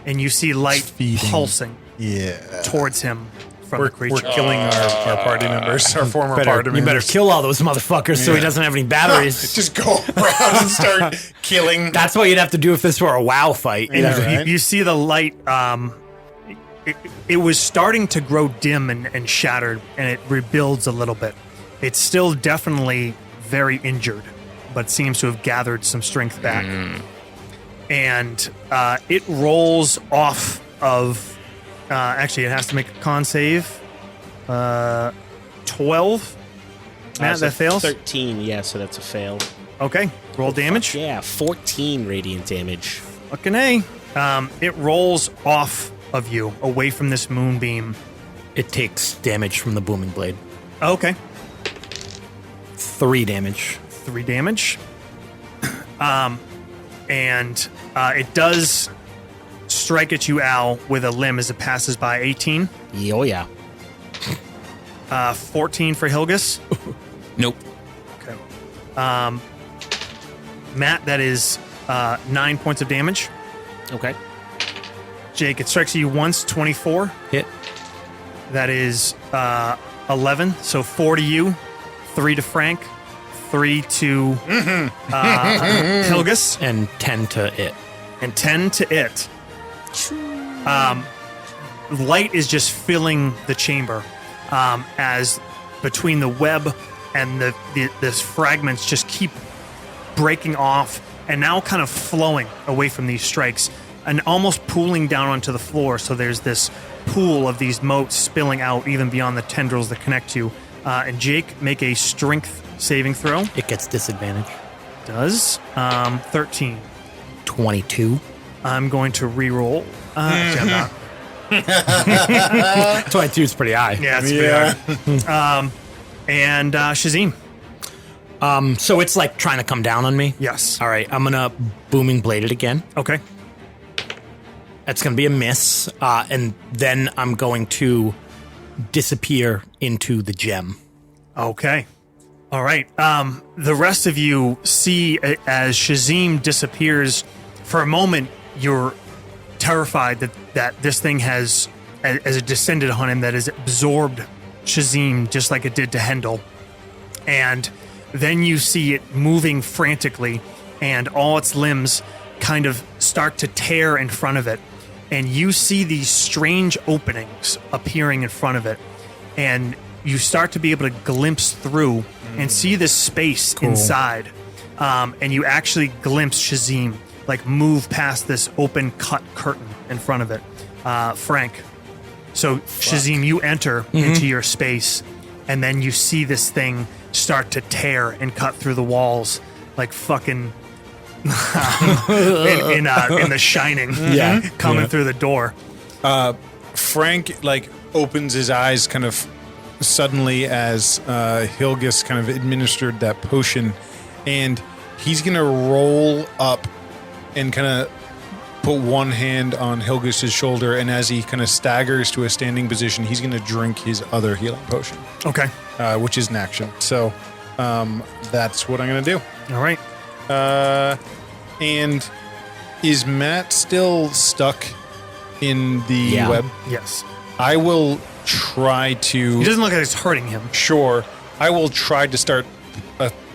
and you see light Feeding. pulsing towards him from the We're creature. killing our party members, our former party members. You better kill all those motherfuckers so he Yeah. doesn't have any batteries. Just go around and start killing. That's what you'd have to do if this were a WoW fight. Yeah, right. You see the light. It was starting to grow dim and shattered, and it rebuilds a little bit. It's still definitely very injured, but seems to have gathered some strength back. And it rolls off of. Actually, it has to make a con save. 12. Matt, So that fails. 13, yeah, so that's a fail. Okay, roll damage. Yeah, 14 radiant damage. Fucking A. It rolls off of you, away from this moonbeam. It takes damage from the booming blade. Okay. 3 damage. 3 damage. And it does strike at you, Al, with a limb as it passes by. 18. Oh, yeah. 14 for Hilgus. Nope. Okay. Matt, that is 9 points of damage. Okay. Jake, it strikes you once, 24. Hit. That is 11. So 4 to you, 3 to Frank, 3 to Hilgus, And 10 to it. and 10 to it. Light is just filling the chamber as between the web and this fragments just keep breaking off and now kind of flowing away from these strikes and almost pooling down onto the floor. So there's this pool of these motes spilling out even beyond the tendrils that connect you. And Jake, make a strength saving throw. It gets disadvantage. Does 13. 22. I'm going to re-roll. Actually, I'm not. 22 is pretty high. Yeah, it's pretty hard. And Shazim. So it's like trying to come down on me? Yes. All right, I'm going to booming blade it again. Okay. That's going to be a miss. And then I'm going to disappear into the gem. Okay. All right. The rest of you see as Shazim disappears. For a moment, you're terrified that this thing has, as it descended on him, that has absorbed Shazim just like it did to Hendel. And then you see it moving frantically, and all its limbs kind of start to tear in front of it. And you see these strange openings appearing in front of it. And you start to be able to glimpse through and see this space inside. And you actually glimpse Shazim like move past this open cut curtain in front of it. Frank. So Shazim, you enter into your space, and then you see this thing start to tear and cut through the walls like fucking in The Shining. Coming through the door. Frank like opens his eyes kind of suddenly as Hilgus kind of administered that potion, and he's gonna roll up and kind of put one hand on Hilgus's shoulder, and as he kind of staggers to a standing position, he's gonna drink his other healing potion. Okay. Which is an action. So that's what I'm gonna do. All right. And is Matt still stuck in the web? Yes. I will try to. He doesn't look like it's hurting him. Sure. I will try to start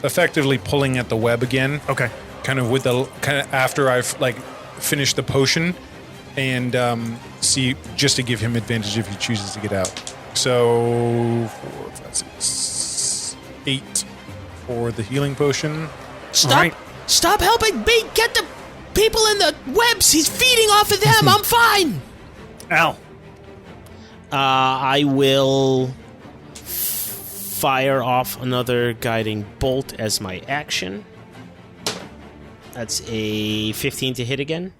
effectively pulling at the web again. Okay. Kind of after I've like finished the potion, and see, just to give him advantage if he chooses to get out. So 4, 5, 6, 8 for the healing potion. Stop! Stop helping me get the people in the webs. He's feeding off of them. I'm fine. Al. I will fire off another guiding bolt as my action. That's a 15 to hit again.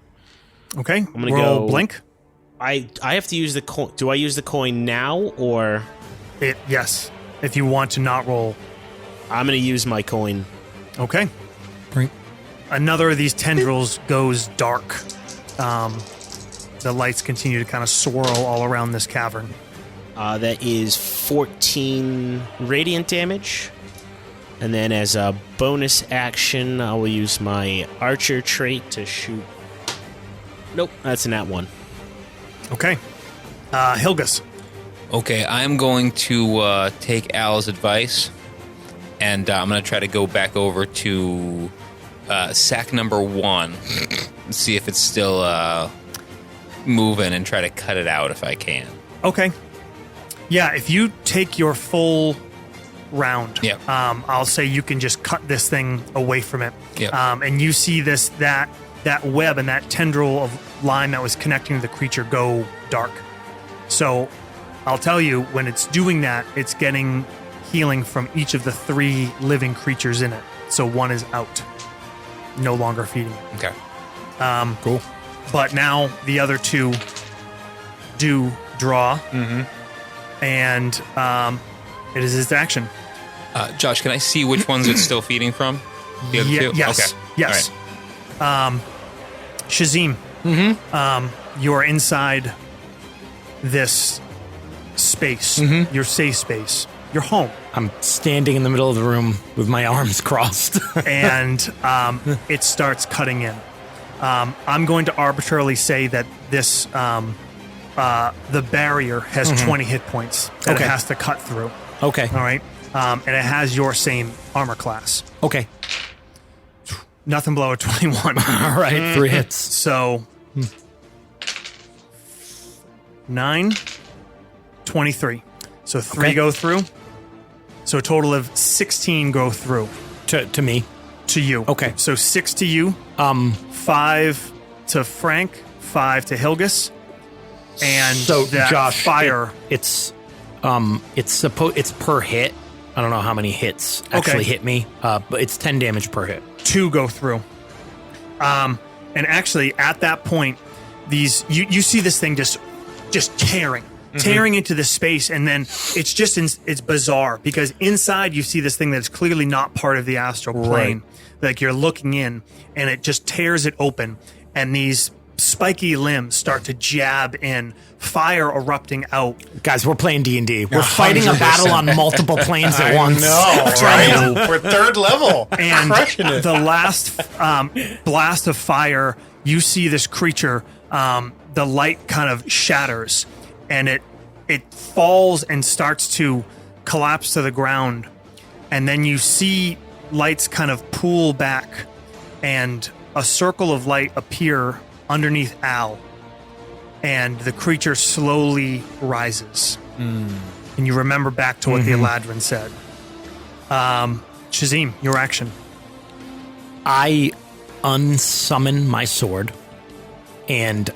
Okay. I'm gonna Roll go blink. I have to use the coin. Do I use the coin now or? Yes. If you want to not roll. I'm gonna use my coin. Okay. Right. Another of these tendrils goes dark. The lights continue to kind of swirl all around this cavern. That is 14 radiant damage. And then as a bonus action, I will use my archer trait to shoot. Nope, that's a nat 1. Okay. Hilgus. Okay, I'm going to take Al's advice, and I'm going to try to go back over to sack number 1 and see if it's still moving and try to cut it out if I can. Okay. Yeah, if you take your full round, I'll say you can just cut this thing away from it. And you see that web and that tendril of line that was connecting to the creature go dark. So I'll tell you, when it's doing that, it's getting healing from each of the 3 living creatures in it. So 1 is out, no longer feeding it. Okay. Cool. But now the other 2 do draw, and it is its action. Josh, can I see which ones it's still feeding from? The other 2? Yes. Okay. Yes. All right. Shazim, you are inside this space, your safe space, your home. I'm standing in the middle of the room with my arms crossed. And it starts cutting in. I'm going to arbitrarily say that this the barrier has 20 hit points that it has to cut through. Okay. All right. And it has your same armor class. Okay. Nothing below a 21. All right. 3 hits. So 9, 23. So 3 go through. So a total of 16 go through. To me. To you. Okay. So 6 to you. 5 to Frank. 5 to Hilgus. And so that Josh, fire. It's per hit. I don't know how many hits actually hit me, but it's 10 damage per hit. 2 go through. And actually, at that point, these you see this thing just tearing into this space, and then it's bizarre because inside you see this thing that's clearly not part of the astral plane. Like you're looking in, and it just tears it open, and these spiky limbs start to jab in, fire erupting out. Guys, we're playing D&D. We're fighting a battle on multiple planes at once. No, right? We're 3rd level. And crushing it. The last blast of fire, you see this creature, the light kind of shatters, and it falls and starts to collapse to the ground. And then you see lights kind of pool back, and a circle of light appear underneath Al, and the creature slowly rises. And you remember back to what the Eladrin said. Shazim, your action. I unsummon my sword, and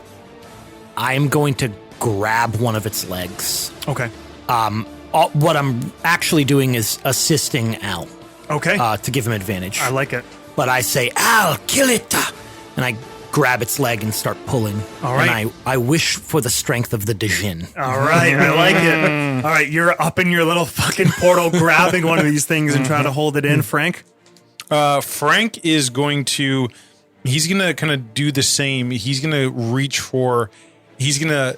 I'm going to grab one of its legs. Okay. What I'm actually doing is assisting Al Okay. to give him advantage. I like it. But I say, Al, kill it! And I grab its leg and start pulling. All right. And I wish for the strength of the Djinn. All right, I like it. All right, you're up in your little fucking portal grabbing one of these things and trying to hold it in, Frank. Frank is going to, he's going to kind of do the same. He's going to he's going to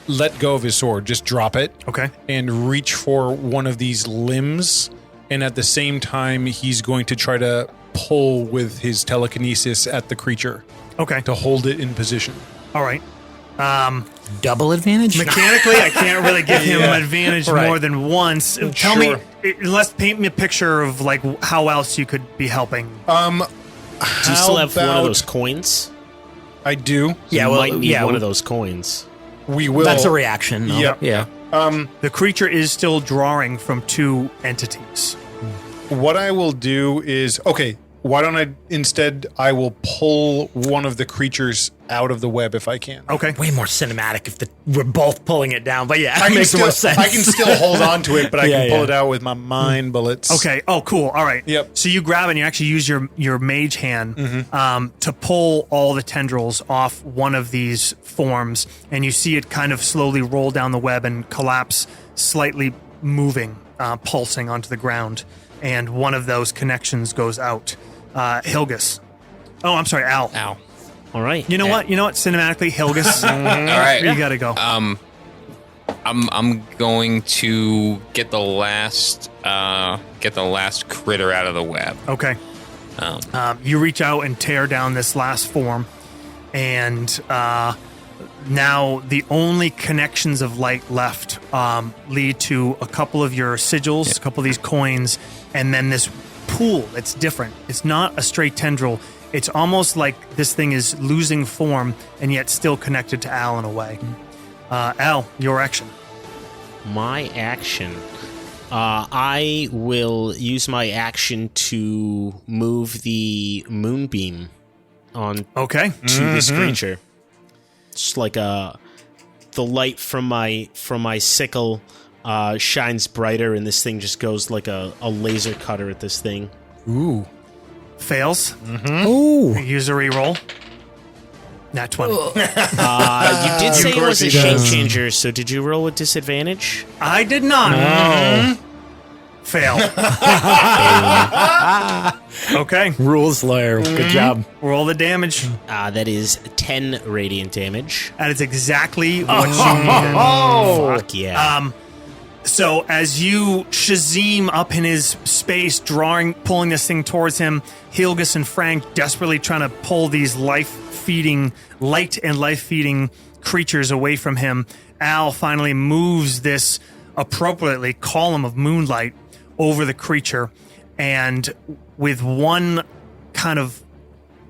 let go of his sword, just drop it. Okay. And reach for one of these limbs. And at the same time, he's going to try to pull with his telekinesis at the creature. Okay. To hold it in position. All right. Double advantage? Mechanically, I can't really give him advantage Right. more than once. Tell me, let's paint me a picture of like how else you could be helping. Do you still have one of those coins? I do. Yeah, You well, might need yeah, one of those coins. We will. That's a reaction. though. Yep. Yeah. The creature is still drawing from two entities. What I will do is, okay, why don't I will pull one of the creatures out of the web if I can. Okay. Way more cinematic if we're both pulling it down. But yeah, I it can makes still, more sense. I can still hold on to it, but I Yeah, can pull yeah. it out with my mind bullets. Okay. Oh, cool. All right. Yep. So you grab and you actually use your mage hand to pull all the tendrils off one of these forms, and you see it kind of slowly roll down the web and collapse, slightly moving, pulsing onto the ground. And one of those connections goes out. Hilgus. Oh, I'm sorry, Al. Ow. All right. You know what? Cinematically, Hilgus. All right. You gotta go. I'm going to get the last critter out of the web. Okay. You reach out and tear down this last form, and now the only connections of light left lead to a couple of your sigils, a couple of these coins, and then this pool. It's different. It's not a straight tendril. It's almost like this thing is losing form and yet still connected to Al in a way. Al, your action. My action. I will use my action to move the moonbeam on Okay. to this creature. It's like the light from my sickle shines brighter, and this thing just goes like a laser cutter at this thing. Ooh. Fails. Ooh. Use a reroll. Nat 20. You did say it was a he shape does. changer, so did you roll with disadvantage? I did not. Mhm. Fail. Okay. Rules lawyer. Good job. Roll the damage. That is 10 radiant damage. That is exactly what you needed. Fuck yeah. So as you Shazim up in his space, pulling this thing towards him, Hilgus and Frank desperately trying to pull these light and life-feeding creatures away from him. Al finally moves this appropriately column of moonlight over the creature, and with one kind of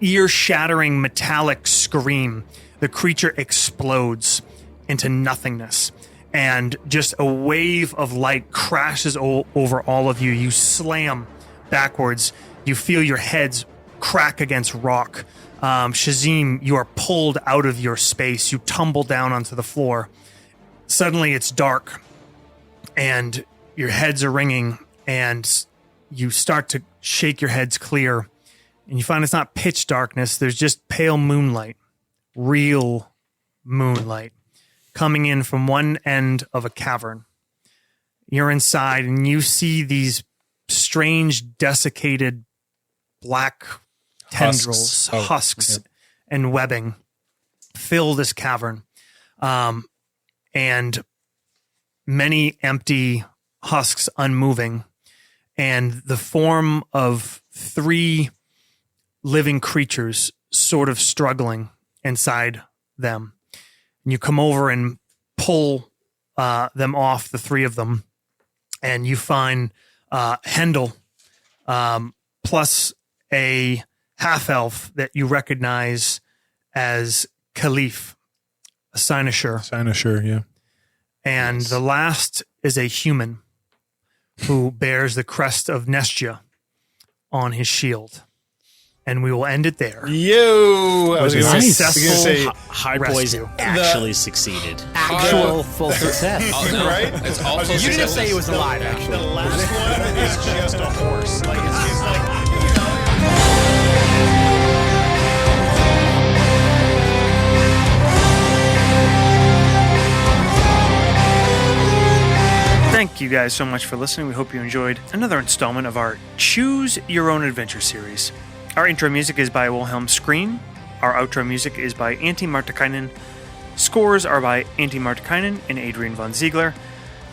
ear-shattering metallic scream, the creature explodes into nothingness. And just a wave of light crashes over all of you. You slam backwards. You feel your heads crack against rock. Shazim, you are pulled out of your space. You tumble down onto the floor. Suddenly it's dark, and your heads are ringing, and you start to shake your heads clear. And you find it's not pitch darkness. There's just pale moonlight, real moonlight, coming in from one end of a cavern. You're inside, and you see these strange, desiccated black tendrils, husks, and webbing fill this cavern. And many empty husks unmoving, and the form of 3 living creatures sort of struggling inside them. And you come over and pull them off, the 3 of them, and you find Hendel plus a half-elf that you recognize as Khalif, a cynosure. Cynosure, yeah. And the last is a human who bears the crest of Nestia on his shield. And we will end it there. Yo! I was With a going to successful say, Hard Boys rescue. actually succeeded. Actual full success. Oh, no. right? It's all full You didn't success. say he was alive, actually. The last one is just a horse. Like, it's just like, Thank you guys so much for listening. We hope you enjoyed another installment of our Choose Your Own Adventure series. Our intro music is by Wilhelm Screen. Our outro music is by Antti Martikainen. Scores are by Antti Martikainen and Adrian von Ziegler.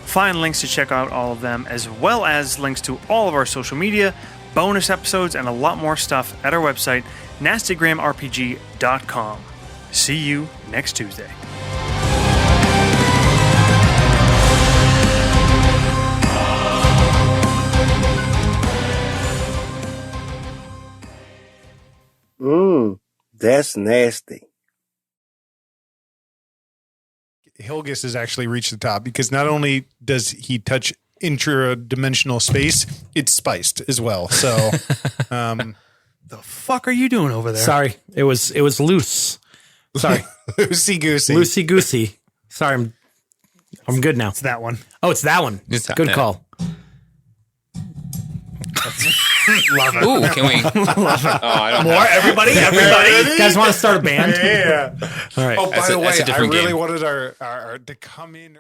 Find links to check out all of them, as well as links to all of our social media, bonus episodes, and a lot more stuff at our website, nastygramrpg.com. See you next Tuesday. That's nasty. Hilgis has actually reached the top because not only does he touch intra-dimensional space, it's spiced as well. So, The fuck are you doing over there? Sorry, it was loose. Sorry, loosey goosey. loosey goosey. Sorry, I'm good now. It's that one. Oh, it's that one. It's that- Good yeah. call. Ooh, can we? Oh, I don't More, everybody. You guys want to start a band? Yeah. All right. Oh, by That's a- the way, that's a I different really game. wanted our to come in.